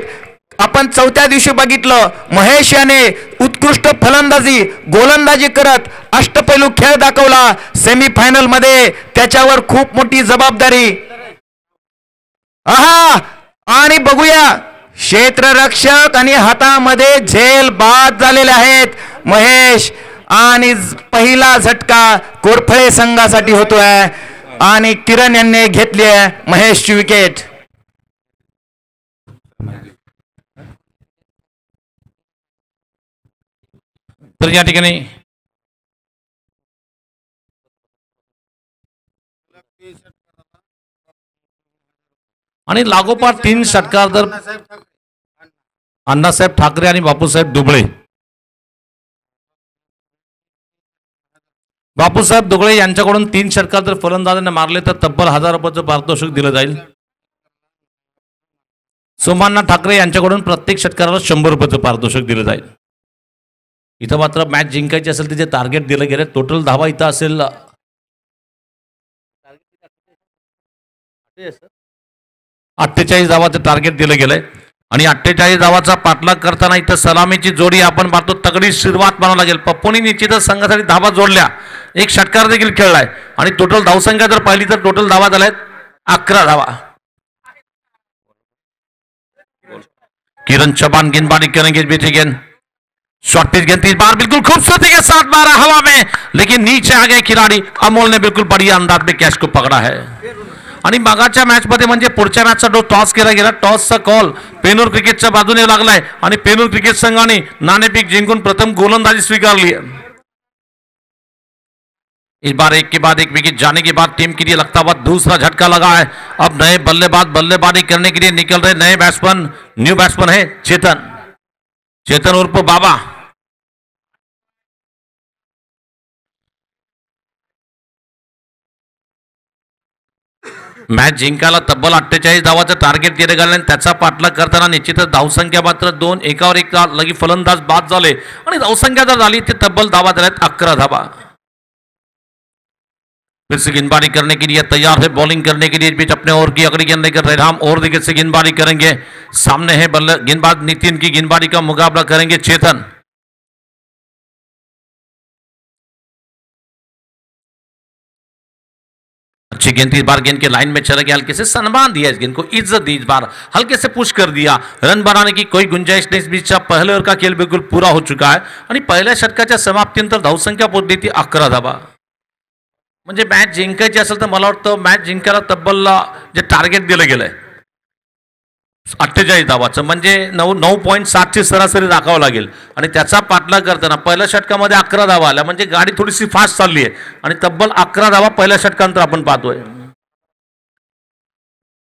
आपण चौथ्या दिवशी बघितलं महेश याने उत्कृष्ट फलंदाजी गोलंदाजी करत अष्टपैलू खेळ दाखवला. सेमीफायनल मध्ये त्याच्यावर खूप मोठी जबाबदारी. आहा, आणि बघूया क्षेत्ररक्षक आणि हातामध्ये झेल बाद झालेले आहेत महेश. आणि पहिला झटका कोरफळे संघासाठी होतोय आणि किरण यांनी घेतली आहे महेशची विकेट. तर या ठिकाणी आणि लागोपाठ 3 षटकार तर अण्णासाहेब ठाकरे आणि बापूसाहेब दुबळे. बापूसाहेब दुबळे यांच्याकडून 3 षटकार जर फलंदाजांना मारले तर तब्बल 1000 रुपयाचं पारितोषिक दिलं जाईल. सोमानाथ ठाकरे यांच्याकडून प्रत्येक षटकाराला 100 रुपयाचं पारितोषिक दिलं जाईल. इथं मात्र मॅच जिंकायची असेल तर जे टार्गेट दिलं गेलं, टोटल धावा इथं असेल 48 धावाचं टार्गेट दिलं गेलंय आणि 48 धावाचा पाठलाग करताना इथं सलामीची जोडी आपण पाहतो, तगडी सुरुवात म्हणावं लागेल. पप्पूनी निश्चितच संघासाठी धावा जोडल्या, 1 षटकार देखील खेळलाय आणि टोटल धावसंख्या जर पाहिली तर टोटल धावा झाल्यात 11 धावा. किरण चौहान गेंदबाजी करेंगे बीच गेंद, शॉर्टेज गेंद इस बार बिल्कुल खूबसूरती के साथ मारा हवा में, लेकिन नीचे आ गए खिलाड़ी. अमोल ने बिल्कुल बढ़िया अंदाज में कैच को पकड़ा है. आणि मागाच्या मॅच मध्ये म्हणजे पुढच्या मॅचचा जो टॉस केला गेला, टॉसचा कॉल पेनूर क्रिकेटच्या बाजूने लागलाय आणि पेनूर क्रिकेट संघाने नाणेफेक जिंकून प्रथम गोलंदाजी स्वीकारली है. इस बार एक के बाद एक विकेट जाने के बाद टीम के लिए लगता हुआ दूसरा झटका लगा है. अब नए बल्लेबाज बल्लेबाजी करने के लिए निकल रहे नए बैट्समैन, न्यू बैट्समैन है चेतन उर्फ बाबा. मॅच जिंकायला तब्बल 48 धावाचं टार्गेट दिलं गेलं आणि त्याचा पाठलाग करताना निश्चितच धावसंख्या मात्र 2 एकावर एक लगी फलंदाज बाद झाले आणि धावसंख्या जर झाली ते तब्बल धावा झाल्यात 11 धावा. फिर से गेंदबाजी करने के लिए तैयार है, बॉलिंग करने के लिए बीच अपने ओवर की अगली गेंद लेकर रेराम और विकेट से गेंदबाजी करेंगे. सामने है गेंदबाज नितिन की गेंदबाजी का मुकाबला करेंगे चेतन. अच्छी गेंद इस बार गेंद के लाइन में चला गया, हल्के से सम्मान दिया इस गेंद को, इज्जत दी, इस बार हल्के से पुश कर दिया. रन बनाने की कोई गुंजाइश नहीं. इस बीच पहले ओवर का खेल बिल्कुल पूरा हो चुका है आणि पहिल्या षटकाच्या समाप्तीनंतर धावसंख्या पोहोचली ती 11 धावा. म्हणजे मॅच जिंकायची असेल तर मला वाटतं मॅच जिंकायला तब्बल जे टार्गेट दिलं गेलंय 48 धावाचं, म्हणजे 9.7ची सरासरी राखावं लागेल आणि त्याचा पाठलाग करताना पहिल्या षटकामध्ये 11 धावा आल्या, म्हणजे गाडी थोडीशी फास्ट चालली आहे आणि तब्बल 11 धावा पहिल्या षटकानंतर आपण पाहतोय.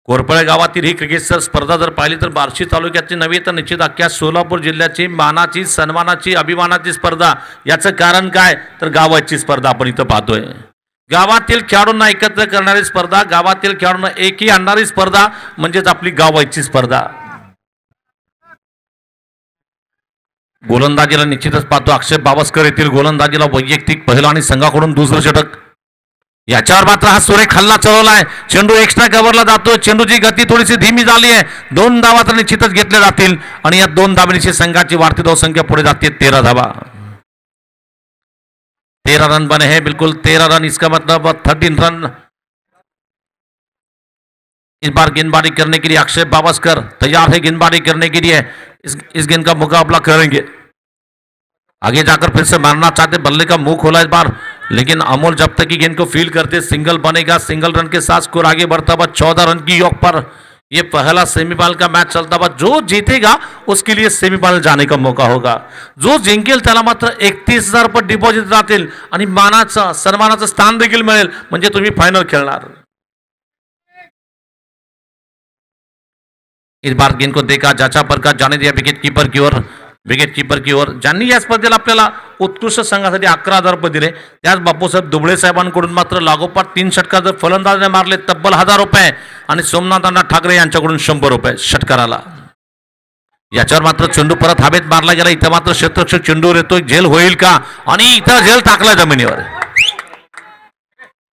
कोरपळे गावातील ही क्रिकेट स्पर्धा जर पाहिली तर बार्शी तालुक्याची नव्हे तर निश्चित अख्ख्या सोलापूर जिल्ह्याची मानाची, सन्मानाची, अभिमानाची स्पर्धा. याचं कारण काय तर गावाची स्पर्धा आपण इथं पाहतोय. गावातील खेळाडूंना एकत्र करणारी स्पर्धा, गावातील खेळाडूंना एकी आणणारी स्पर्धा म्हणजेच आपली गावाची स्पर्धा. गोलंदाजीला निश्चितच पाहतो अक्षय बावस्कर येथील गोलंदाजीला वैयक्तिक पहिला आणि संघाकडून दुसरं षटक. याच्यावर मात्र हा सुरेख हल्ला चढवलाय. चेंडू एक्स्ट्रा कव्हरला जातो, चेंडूची गती थोडीशी धीमी झाली आहे. 2 धावा तर निश्चितच घेतल्या जातील आणि या 2 धावांची संघाची वाढती धावसंख्या पुढे जाते 13 धावा. 13 रन बने हैं, बिल्कुल 13 रन, इसका मतलब 13 रन. इस बार गेंदबाजी करने के लिए अक्षय बावस्कर तैयार है गेंदबाजी करने के लिए. इस गेंद का मुकाबला करेंगे. आगे जाकर फिर से मारना चाहते, बल्ले का मुंह खोला इस बार, लेकिन अमोल जब तक की गेंद को फील करते सिंगल बनेगा. सिंगल रन के साथ स्कोर आगे बढ़ता हुआ 14 रन की योग पर ये पहला सेमीफाइनल का मैच चलता हुआ, जो जीतेगा उसके लिए सेमीफाइनल जाने का मौका होगा. जो जिंकेल त्याला मात्र 31,000 रुपये डिपॉझिट राहतील आणि मानाचं सन्मानाचं स्थान देखील मिळेल, म्हणजे तुम्ही फायनल खेळणार. इस बार गेंद को देखा, जाचा प्रकाश जाने दिया विकेट कीपर की ओर. ज्यांनी या स्पर्धेला आपल्याला उत्कृष्ट संघासाठी 11,000 रुपये दिले, त्याच बापूसाहेब दुबळे साहेबांकडून मात्र लागोपाठ 3 षटकार फलंदाजाने मारले, तब्बल 1,000 रुपये, आणि सोमनाथ अण्णा ठाकरे यांच्याकडून 100 रुपये षटकाराला. याच्यावर मात्र चेंडू परत हवेत मारला गेला. इथं मात्र क्षेत्ररक्षक चेंडूवर येतोय, झेल होईल का, आणि इथं झेल टाकला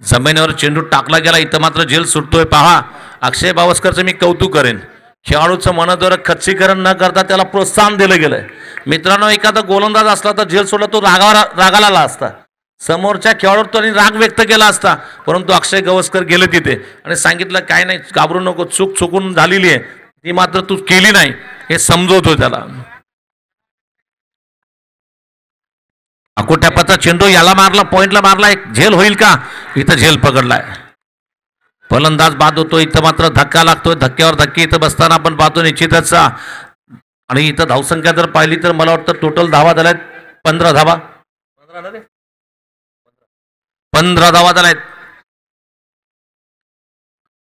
जमिनीवर चेंडू टाकला गेला. इथं मात्र झेल सुटतोय. पहा, अक्षय बावस्करचं मी कौतुक करेन. खेळाडूचं मनोदर खच्चीकरण न करता त्याला प्रोत्साहन दिलं गेलंय. मित्रांनो, एखादा गोलंदाज असला तर झेल सोडला तो रागाला आला असता, समोरच्या खेळाडूवर त्यांनी राग व्यक्त केला असता, परंतु अक्षय गवस्कर गेले तिथे आणि सांगितलं काय नाही, घाबरू नको, चुकून झालेली आहे, ती मात्र तू केली नाही, हे समजवतो त्याला. अकोट्यापाचा चेंडू याला मारला, पॉइंटला मारला, एक झेल होईल का, इथं झेल पकडलाय. फलंदाज बाद होतो. इथं मात्र धक्का लागतोय, धक्क्यावर धक्के इथं बसताना आपण पाहतो निश्चितच. आणि इथं धावसंख्या जर पाहिली तर मला वाटतं टोटल धावा झाल्यात 15 धावा, 15 धावा झाल्यात.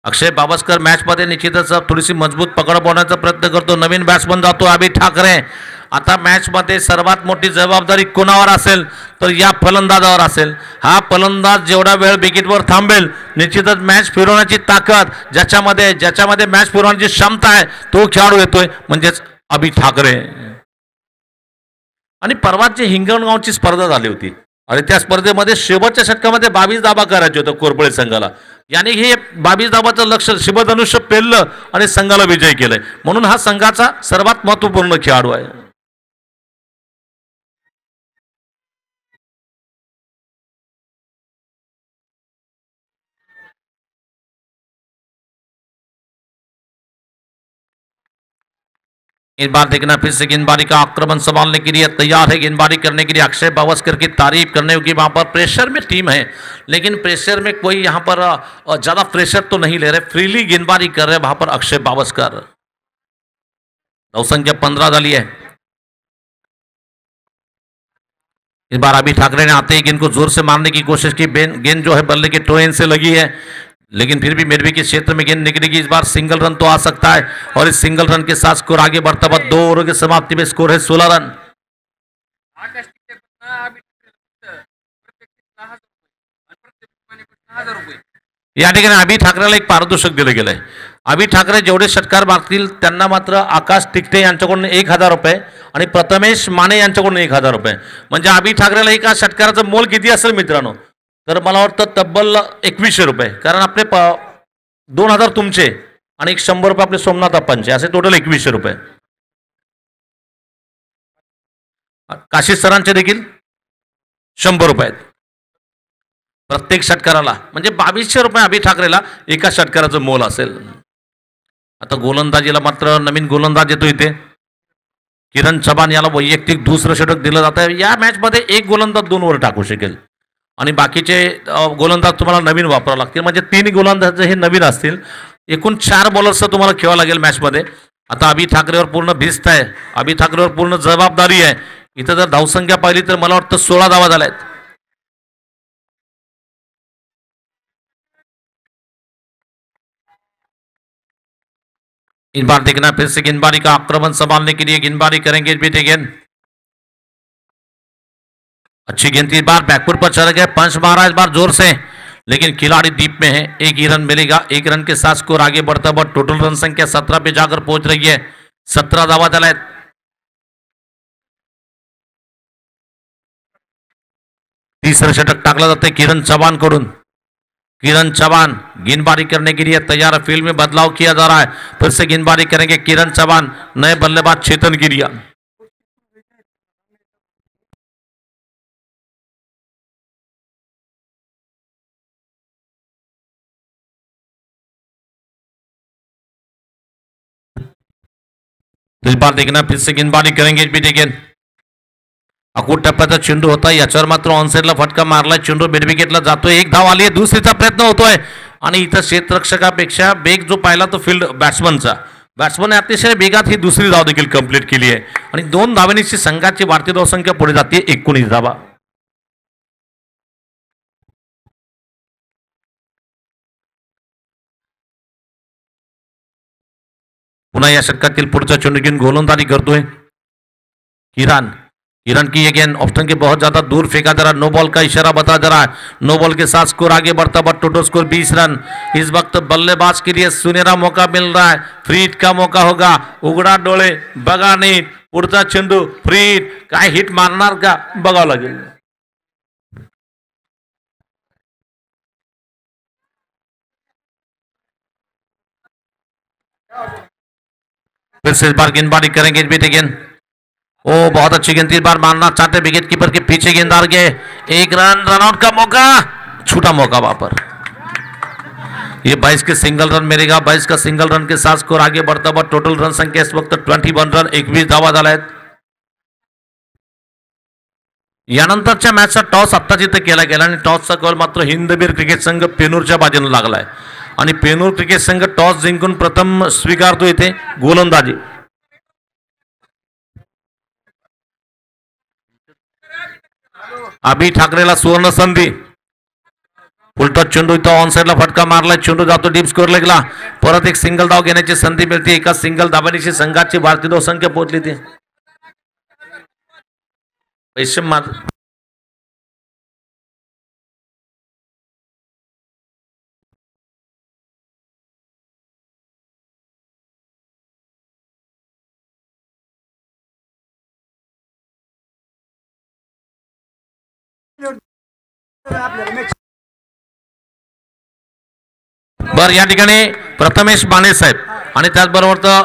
अक्षय बावस्कर मॅच मध्ये निश्चितच थोडीशी मजबूत पकड बनवण्याचा प्रयत्न करतो. नवीन बॅट्समन जातो अभि ठाकरे. आता मॅच मध्ये सर्वात मोठी जबाबदारी कोणावर असेल तर या फलंदाजावर असेल. हा फलंदाज जेवढा वेळ विकेटवर थांबेल, निश्चितच मॅच फिरवण्याची ताकद, ज्याच्यामध्ये मॅच फिरवण्याची क्षमता आहे, तो खेळाडू येतोय, म्हणजेच अभि ठाकरे. आणि परवाची हिंगणगावची स्पर्धा झाली होती आणि त्या स्पर्धेमध्ये शेवटच्या षटकामध्ये 22 धावा करायचे होते कोरपळे संघाला. याने हे 22 धावाचं लक्ष शिवधनुष्य पेललं आणि संघाला विजय केलाय. म्हणून हा संघाचा सर्वात महत्वपूर्ण खेळाडू आहे. इस बार देखना फिर से गेंदबाजी का आक्रमण संभालने के लिए तैयार है. गेंदबाजी करने के लिए अक्षय बावस्कर की तारीफ करने होगी. वहां पर प्रेशर में टीम है, लेकिन प्रेशर में कोई यहां पर ज्यादा प्रेशर तो नहीं ले रहे, फ्रीली गेंदबाजी कर रहे वहां पर अक्षय बावस्कर. धावसंख्या 15 झाली है. इस बार अभि ठाकरे ने आते ही गेंद को जोर से मारने की कोशिश की. गेंद जो है बल्ले के टोएन से लगी है, लेकिन फिर भी मेरवी के क्षेत्र में गेंद निकलेगी. इस बार सिंगल रन तो आ सकता है और इस सिंगल रन के साथ स्कोर आगे बढ़ता हुआ 2 ओवरों की समाप्ति में स्कोर है 16 रन. या ठिकाणी अभि ठाकरेला एक पारितोषिक दिलं गेलंय. अभि ठाकरे जेवढे षटकार मारतील त्यांना मात्र आकाश टिकटे यांच्याकडून 1,000 रुपये आणि प्रथमेश माने यांच्याकडून 1,000 रुपये. म्हणजे अभि ठाकरेला एका षटकाराचं मोल किती असेल मित्रांनो, तर मला वाटतं तब्बल 2100 रुपये. कारण आपले 2,000 तुमचे आणि 100 रुपये आपले सोमनाथ अप्पांचे, असे टोटल 2100 रुपये. काशी सरांचे देखील 100 रुपये आहेत प्रत्येक षटकाराला. म्हणजे 2200 रुपये अभि ठाकरेला एका षटकाराचं मोल असेल. आता गोलंदाजीला मात्र नवीन गोलंदाज येतो इथे किरण चव्हाण. याला वैयक्तिक दुसरं षटक दिलं जात आहे. या मॅच मध्ये एक गोलंदाज 2 ओव्हर टाकू शकेल आणि बाकीचे गोलंदाज तुम्हाला नवीन वापरावे लागतील. म्हणजे 3 गोलंदाज हे नवीन असतील. एकूण 4 बॉलर्स तुम्हाला खेळावं लागेल मॅच मध्ये. आता अभि ठाकरेवर पूर्ण भिस्त आहे, अभि ठाकरेवर पूर्ण जबाबदारी आहे. इथं जर धावसंख्या पाहिली तर मला वाटतं 16 धावा झाल्या आहेत. इस बार देखना फिर से गेंदबाजी का आक्रमण संभालने के लिए गेंदबाजी करेंगे बीते गेंद. अच्छी गेंद थी. इस बार बैकफुट पर चले गए, पंच मारा इस बार जोर से, लेकिन खिलाड़ी डीप में है. 1 ही रन मिलेगा. 1 रन के साथ स्कोर आगे बढ़ता हुआ टोटल रन संख्या 17 पे जाकर पहुंच रही है. 17 धावा झाल्या आहेत. तीसरा षटक टाकला जाते किरण चव्हाण कडून. किरण चव्हाण गेंदबाजी करने के लिए तैयार. फील्ड में बदलाव किया जा रहा है. फिर से गेंदबाजी करेंगे किरण चव्हाण. नए बल्लेबाज चेतन गिरिया. इस बार देखना फिर से गेंदबाजी करेंगे बीते गेंद. अकूट टप्प्याचा चेंडू होता, याच्यावर मात्र ऑनसाइडला फटका मारलाय. चेंडू मिड विकेटला जातोय. 1 धाव आली आहे. दुसरीचा प्रयत्न होतोय आणि इथं क्षेत्ररक्षकापेक्षा वेग जो पाहिला तो फील्ड बॅट्समनने अतिशय वेगात ही दुसरी धाव देखील कंप्लीट केली आहे आणि 2 धावांची संघाची वाढती धावसंख्या पुढे जाते 19 धावा. पुन्हा या षटकातील पुढचा चेंडू घेऊन गोलंदाजी करतोय किरण की ये गेंद ऑप्शन के बहुत ज्यादा दूर फेंका जा रहा, नो बॉल का इशारा बता जा रहा है. नो बॉल के साथ स्कोर आगे बढ़ता हुआ, टोटल स्कोर 20 रन. इस वक्त बल्लेबाज के लिए सुनहरा मौका मिल रहा है, फ्री हिट का मौका होगा. उघडा डोळे, बघा नीट, पुढचा चेंडू फ्री हिट, काय हिट मारणार का बघावं लागेल. फिर से इस बार गेंदबाजी करेंगे बेटे गेंद. ओ बहुत अच्छी गेंद, इस बार मारना चाहते विकेट कीपर के पीछे गेंदार के 1 रन आउट का मौका, छूटा मौका वहां पर. ये 22 के सिंगल रन मिलेगा. 22 का सिंगल रन के साथ स्कोर आगे बढ़ता हुआ, टोटल रन संख्या इस वक्त 21 रन, 21 धावा झाल्या आहेत. यानंतरच्या मॅचचा टॉस आत्ताच इथे केला गेला आणि टॉसचा कॉल मात्र हिंदवीर क्रिकेट संघ पेनूरच्या बाजूने लागलाय आणि पेनूर क्रिकेट संघ टॉस जिंकून प्रथम स्वीकारतो इथे गोलंदाजी. अभि ठाकरेला सुवर्ण संधी. फुलटॉस चेंडू इथं ऑन साइडला फटका मारलाय, चेंडू जातो डीप स्कोर लेगला. परत एक सिंगल धाव घेण्याची संधी मिळते. एका सिंगल धावांची संघाची भारतीय धावसंख्या पोहोचली ती पैसे मार. बर या ठिकाणी प्रथमेश माने साहेब आणि त्याचबरोबर तर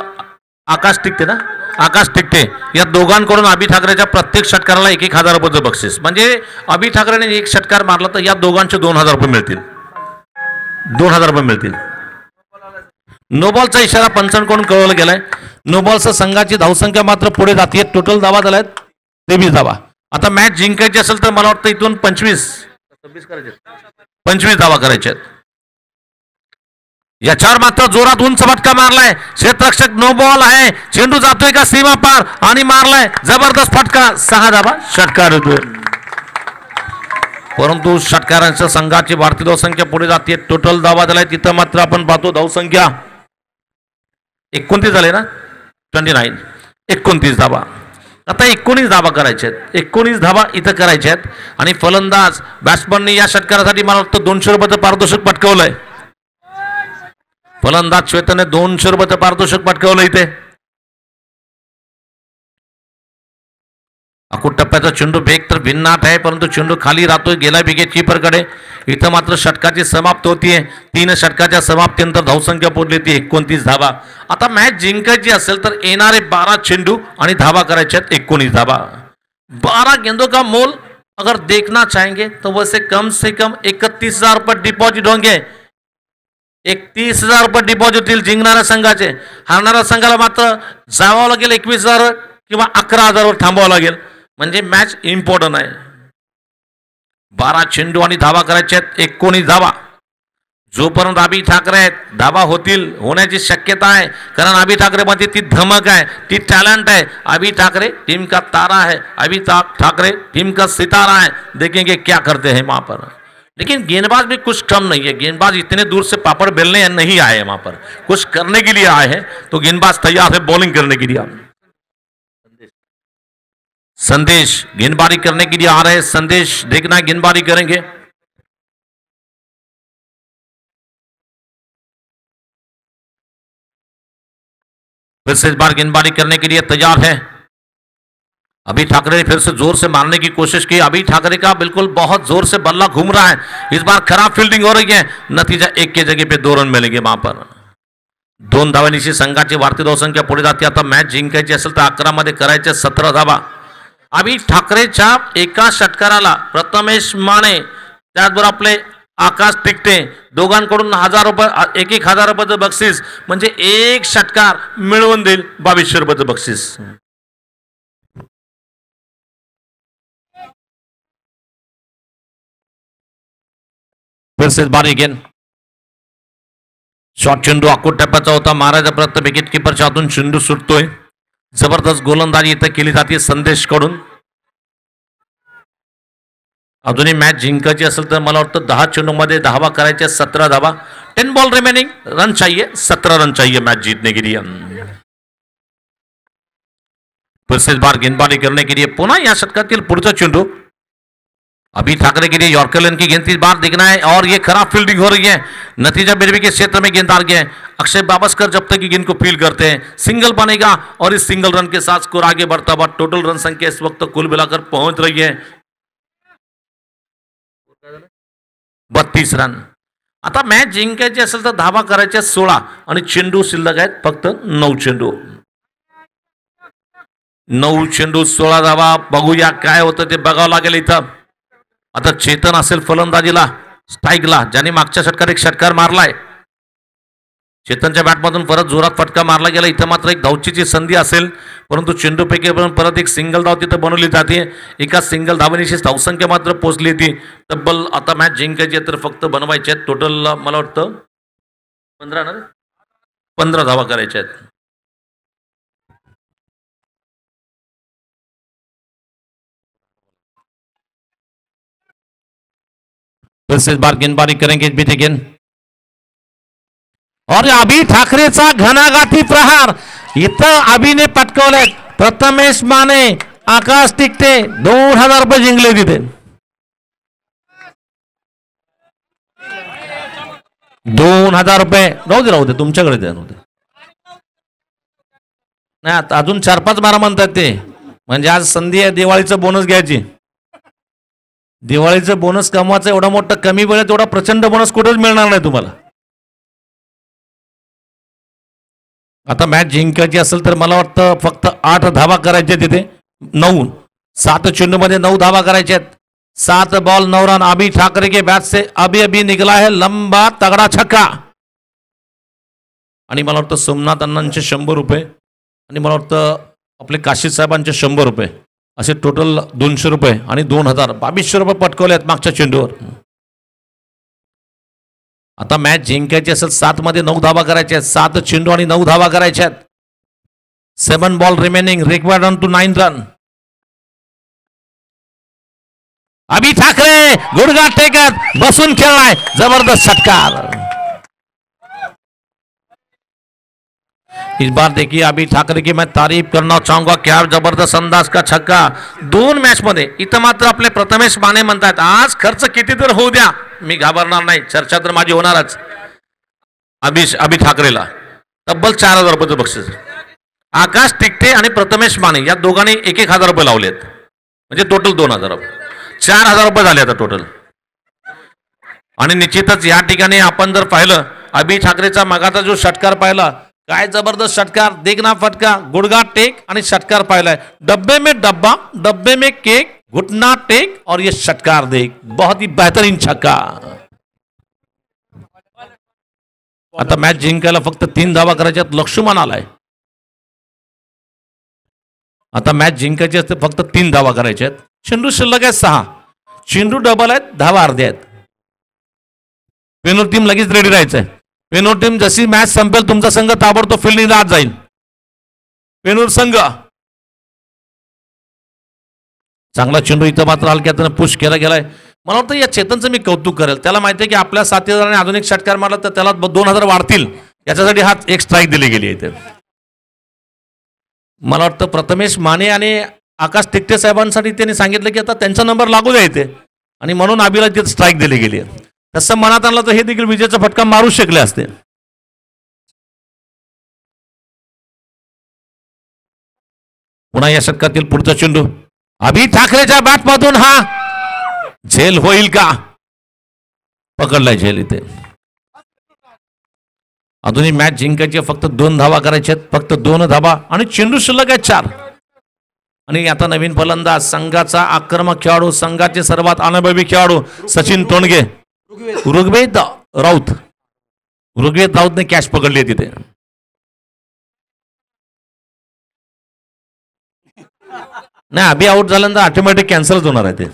आकाश टिकते ना, आकाश टिकते, या दोघांकडून अभि ठाकरेच्या प्रत्येक षटकाराला 1,000 रुपयाचं बक्षीस. म्हणजे अभि ठाकरेने एक षटकार मारला तर या दोघांचे 2,000 रुपये मिळतील, 2,000 रुपये मिळतील. नो बॉलचा इशारा पंचांकडून कळवला गेलाय. नो बॉलचा संघाची धावसंख्या मात्र पुढे जाते. टोटल धावा झाल्यात 23 धावा. आता मॅच जिंकायची असेल तर मला वाटतं इथून 25 धावा करायच्या आहेत. याच्यावर मात्र जोरात उंच फटका मारलाय क्षेत्ररक्षक. नो बॉल आहे, चेंडू जातोय का सीमा पार आणि मारलाय जबरदस्त फटका. 6 धावा षटकार येतोय, परंतु षटकारांच्या संघाची भारतीय धावसंख्या पुढे जाते. टोटल धावा झालाय तिथं मात्र आपण पाहतो धावसंख्या 29 झाले ना, 29, 29 धावा. आता 19 धावा करायच्या आहेत, 19 धावा इथं करायच्या आहेत आणि फलंदाज बॅट्समनने या षटकारासाठी मला वाटतं 200 रुपयाचं पारितोषिक पटकावलंय. फलंदाज श्वेतने 200 रुपयाचं पारितोषिक पटकावलं इथे. अकुट टप्प्याचा चेंडू फेक तर भिन्नाट आहे, परंतु चेंडू खाली राहतोय, गेला विकेट कीपरकडे. इथं मात्र षटकाची समाप्त होतीये. 3 षटकाच्या समाप्तीनंतर धावसंख्या पोहोचली ती 29 धावा. आता मॅच जिंकायची असेल तर येणारे 12 चेंडू आणि धावा करायच्यात 19 धावा. 12 गेंदों का मोल अगर देखना चाहेंगे तो वैसे कम से कम 31,000 रुपये डिपॉझिट होंगे. 31,000 रुपये डिपॉझिट येईल जिंकणाऱ्या संघाचे. हारणाऱ्या संघाला मात्र जावं लागेल 21,000 किंवा 11,000 वर थांबावं लागेल. म्हणजे मॅच इम्पॉर्टंट आहे. 12 चेंडू आणि धावा करायच्या आहेत 19 धावा. जोपर्यंत अभि ठाकरे आहेत धावा होण्याची शक्यता आहे, कारण अभि ठाकरे मध्ये ती धमक है, ती टैलेंट है. अभि ठाकरे टीम का तारा है, अभि ठाकरे टीम का सितारा है. देखेंगे क्या करते हैं वहां पर. लेकिन गेंदबाज भी कुछ कम नहीं है. गेंदबाज इतने दूर से पापड़ बेलने नहीं आए हैं, वहां पर कुछ करने के लिए आए हैं. तो गेंदबाज तैयार है बॉलिंग करने के लिए. संदेश गेंदबाजी करने के लिए आ रहे हैं. संदेश देखना गेंदबाजी करेंगे. फिर से इस बार गेंदबाजी करने के लिए तैयार है. अभि ठाकरे ने फिर से जोर से मारने की कोशिश की. अभि ठाकरे का बिल्कुल बहुत जोर से बल्ला घूम रहा है. इस बार खराब फील्डिंग हो रही है. नतीजा 1 के जगह पे 2 रन मिलेंगे वहां पर. 2 धावांची संघाची भारतीय धावसंख्या पुढे जाते. आता मॅच जिंकायची असेल तर 11 मध्ये करायचे 17 धावा. अभि ठाकरेच्या एका षटकाराला प्रथमेश माने त्याचबरोबर आपले आकाश टिकटे दोघांकडून 1,000 रुपये 1,000 रुपयाचं बक्षीस, म्हणजे एक षटकार मिळवून देईल 2200 रुपयाचं बक्षीस. फिर से बारी गेंद शॉट चेंडू आखूड टप्प्याचा होता. महाराजा प्रयत्न विकेट किपरच्या हातून चेंडू सुटतोय. जबरदस्त गोलंदाजी इथं केली जाते संदेश कडून. अजूनही मॅच जिंकायची असेल तर मला वाटतं 10 चेंडूमध्ये धावा करायच्या. 17 धावा. 10 बॉल रिमेनिंग. रन चाहिए. 17 रन चाहिए मैच जीतने के लिए. फिर से इस बार गेंदबाजी करने के लिए पुनः या षटकातील पुढचा चेंडू. अभी ठाकरे के लिए यॉर्कर की गेंद इस बार देखना है और ये खराब फील्डिंग हो रही है. नतीजा बिरवी के क्षेत्र में गेंद आ गया है. अक्षय बाबस्कर जब तक की गेंद को फील करते हैं सिंगल बनेगा और इस सिंगल रन के साथ स्कोर आगे बढ़ता हुआ टोटल रन संख्या इस वक्त कुल मिलाकर पहुंच रही है 32 रन. आता मॅच जिंकायची असेल तर धावा करायच्या 16 आणि चेंडू शिल्लक आहेत फक्त 9 चेंडू. 9 चेंडू 16 धावा. बघूया काय होतं ते बघावं लागेल इथं. आता चेतन असेल फलंदाजीला स्ट्राईकला, ज्याने मागच्या षटकात एक षटकार मारलाय. चेतनच्या बॅटमधून परत जोरात फटका मारला गेला. इथं मात्र एक धावचीची संधी असेल परंतु चेंडूपैकी परत एक सिंगल धाव तिथं बनवली जाते. एका सिंगल धावनीशी धावसंख्या मात्र पोहोचली ती तब्बल. आता मॅच जिंकायची तर फक्त बनवायचे आहेत. टोटल मला वाटतं 15 धावा करायच्या आहेत. इस बार गेंदबाजी करेंगे बीट अगेन और अभि ठाकरेचा घणाघाती प्रहार इथं अभिने पटकवले. प्रथमेश माने, आकाश टिकटे 2000 रुपये जिंकले तिथे. 2000 रुपये राहू दे तुमच्याकडे द्या. नाही आता अजून 4-5 बारा म्हणतात ते. म्हणजे आज संधी आहे दिवाळीचं बोनस घ्यायची. दिवाळीचं बोनस कमवायचं एवढा मोठा कमी वेळेत एवढा प्रचंड बोनस कुठेच मिळणार नाही तुम्हाला. आता मॅच जिंकायची असेल तर मला वाटतं फक्त 8 धावा करायच्या तिथे. 7 चेंडूमध्ये 9 धावा करायच्या आहेत. 7 बॉल 9 रन. अभी ठाकरे के बैट से अभी निकला है लंबा तगड़ा छक्का. आणि मला वाटतं सोमनाथ अण्णांचे 100 रुपये आणि मला वाटतं आपले काशीद साहेबांचे 100 रुपये असे टोटल 200 रुपये आणि 2000 2200 रुपये पटकवले आहेत मागच्या चेंडूवर. आता मॅच जिंकायची असेल 7 मध्ये 9 धावा करायच्या आहेत. 7 चेंडू आणि 9 धावा करायच्या आहेत. 7 ball remaining. Required run to 9 run. अभी ठाकरे गुडघा टेकत बसून खेळलाय. जबरदस्त षटकार. इस बार देखिए अभी ठाकरे की मैं तारीफ करना चाहूंगा. क्या जबरदस्त अंदाज का छक्का 2 मॅच मध्ये. इथं मात्र आपले प्रथमेश माने म्हणतात आज खर्च किती तर होऊ द्या मी घाबरणार नाही. चर्चा तर माझी होणारच. अभी ठाकरेला तब्बल 4000 रुपये बक्षीस. आकाश टिकटे आणि प्रथमेश माने या दोघांनी 1000 रुपये लावलेत. म्हणजे टोटल 2000 रुपये. 4000 रुपये झाले आता टोटल. आणि निश्चितच या ठिकाणी आपण जर पाहिलं अभी ठाकरेचा मगाचा जो षटकार पाहिला काय जबरदस्त षटकार. देखना फटका गुडघा टेक आणि षटकार पाहिलाय. डब्बे में डब्बा डब्बे में केक घुटना टेक और ये षटकार देख. बहुत ही बेहतरीन छक्का. आता मॅच जिंकायला फक्त 3 धावा करायच्यात. लक्ष्मण आलाय. आता मॅच जिंकायची असते फक्त 3 धावा करायच्या आहेत. चेंडू शिल्लक आहे 6. चेंडू डबल आहेत. धावा अर्ध्या आहेत. पेनल्टी टीम लगेच रेडी राहायचंय. पेनूर टीम जशी मॅच संपेल तुमचा संघ ताबडतोब फील्डिंगला आत जाईल. पेनूर संघ चांगला चेंडू इथं मात्र हलक्यातनं पुश केला गेलाय. मला वाटतं या चेतनचं मी कौतुक करेल. त्याला माहिती आहे की आपल्या साथीदाराने अजून एक षटकार मारला तर त्याला 2000 वाढतील याच्यासाठी हा एक स्ट्राईक दिली गेली आहे. इथे मला वाटतं प्रथमेश माने आणि आकाश टिकटे साहेबांसाठी त्यांनी सांगितलं की आता त्यांचा नंबर लागू द्या इथे आणि म्हणून अभिला तिथे स्ट्राईक दिली गेली आहे. तसं मनात आणलं तर हे देखील विजयाचा फटका मारू शकले असते. पुन्हा या षटकातील पुढचा चेंडू अभी ठाकरेच्या बॅटमधून हा झेल होईल का. पकडलाय झेल इथे. अजूनही मॅच जिंकायची फक्त 2 धावा करायच्या आहेत. फक्त 2 धावा आणि चेंडू शिल्लक आहे 4. आणि आता नवीन फलंदाज संघाचा आक्रमक खेळाडू संघाचे सर्वात अनुभवी खेळाडू सचिन तोंडगे. ऋग्वेद राऊतने कॅच पकडली आहे तिथे. नाही अभि आउट झाल्यानंतर ऑटोमॅटिक कॅन्सलच होणार आहे ते.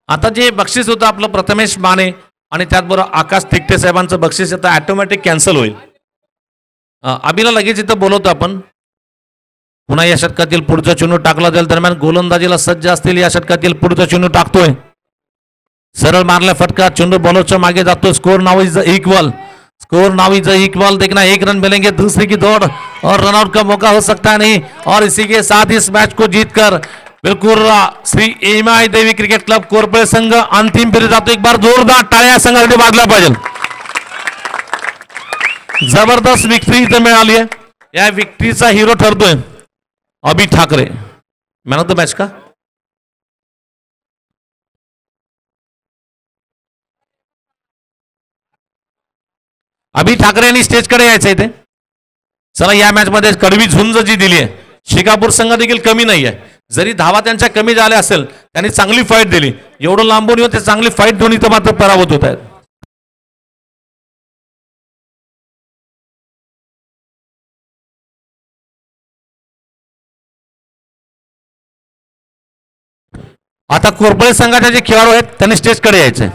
आता जे बक्षीस होतं आपलं प्रथमेश माने आणि त्याचबरोबर आकाश तिकटे साहेबांचं बक्षीस आता ऑटोमॅटिक कॅन्सल होईल. अभिला लगेच इथं बोलवतो आपण. पुन्हा या षटकातील पुढचा चेंडू टाकला जाईल. दरम्यान गोलंदाजीला सज्ज असतील या षटकातील पुढचा चेंडू टाकतोय. सरळ मारला फटका. चेंडू बॉलरच्या मागे जातो. Score now is equal. Score now is equal. देखना 1 रन मिलेंगे. दूसरे की दौड़ और रनआउट का मौका हो सकता है नहीं. और इसी के साथ इस मैच को जीतकर बिल्कुल श्री एमआय देवी क्रिकेट क्लब कोरपळे संघ अंतिम फेरीत जातो. एक बार जोरदार टाळ्या संघासाठी वाजल्या पाहिजे. जबरदस्त विक्ट्री इथं मिळाली आहे. या विक्ट्रीचा हिरो ठरतोय Abhi Thackeray. Man of the match का? अभि ठाकरे यांनी स्टेजकडे यायचं इथे. चला या मॅच मध्ये कडवी झुंज जी दिली आहे शिकापूर संघ देखील कमी नाही आहे. जरी धावा त्यांच्या कमी झाल्या असेल त्यांनी चांगली फाईट दिली. एवढं लांबून येऊन ते चांगली फाईट देऊन इथं मात्र पराभूत होत आहेत. आता कोरपळे संघाचे जे खेळाडू आहेत त्यांनी स्टेजकडे यायचे.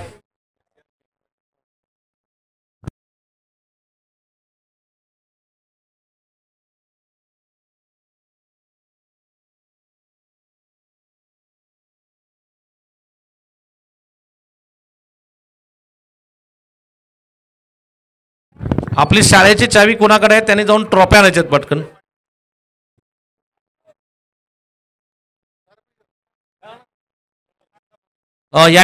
आपली शाळेची चावी कोणाकडे आहे त्यांनी जाऊन ट्रॉफ्या आणायच्यात पटकन. या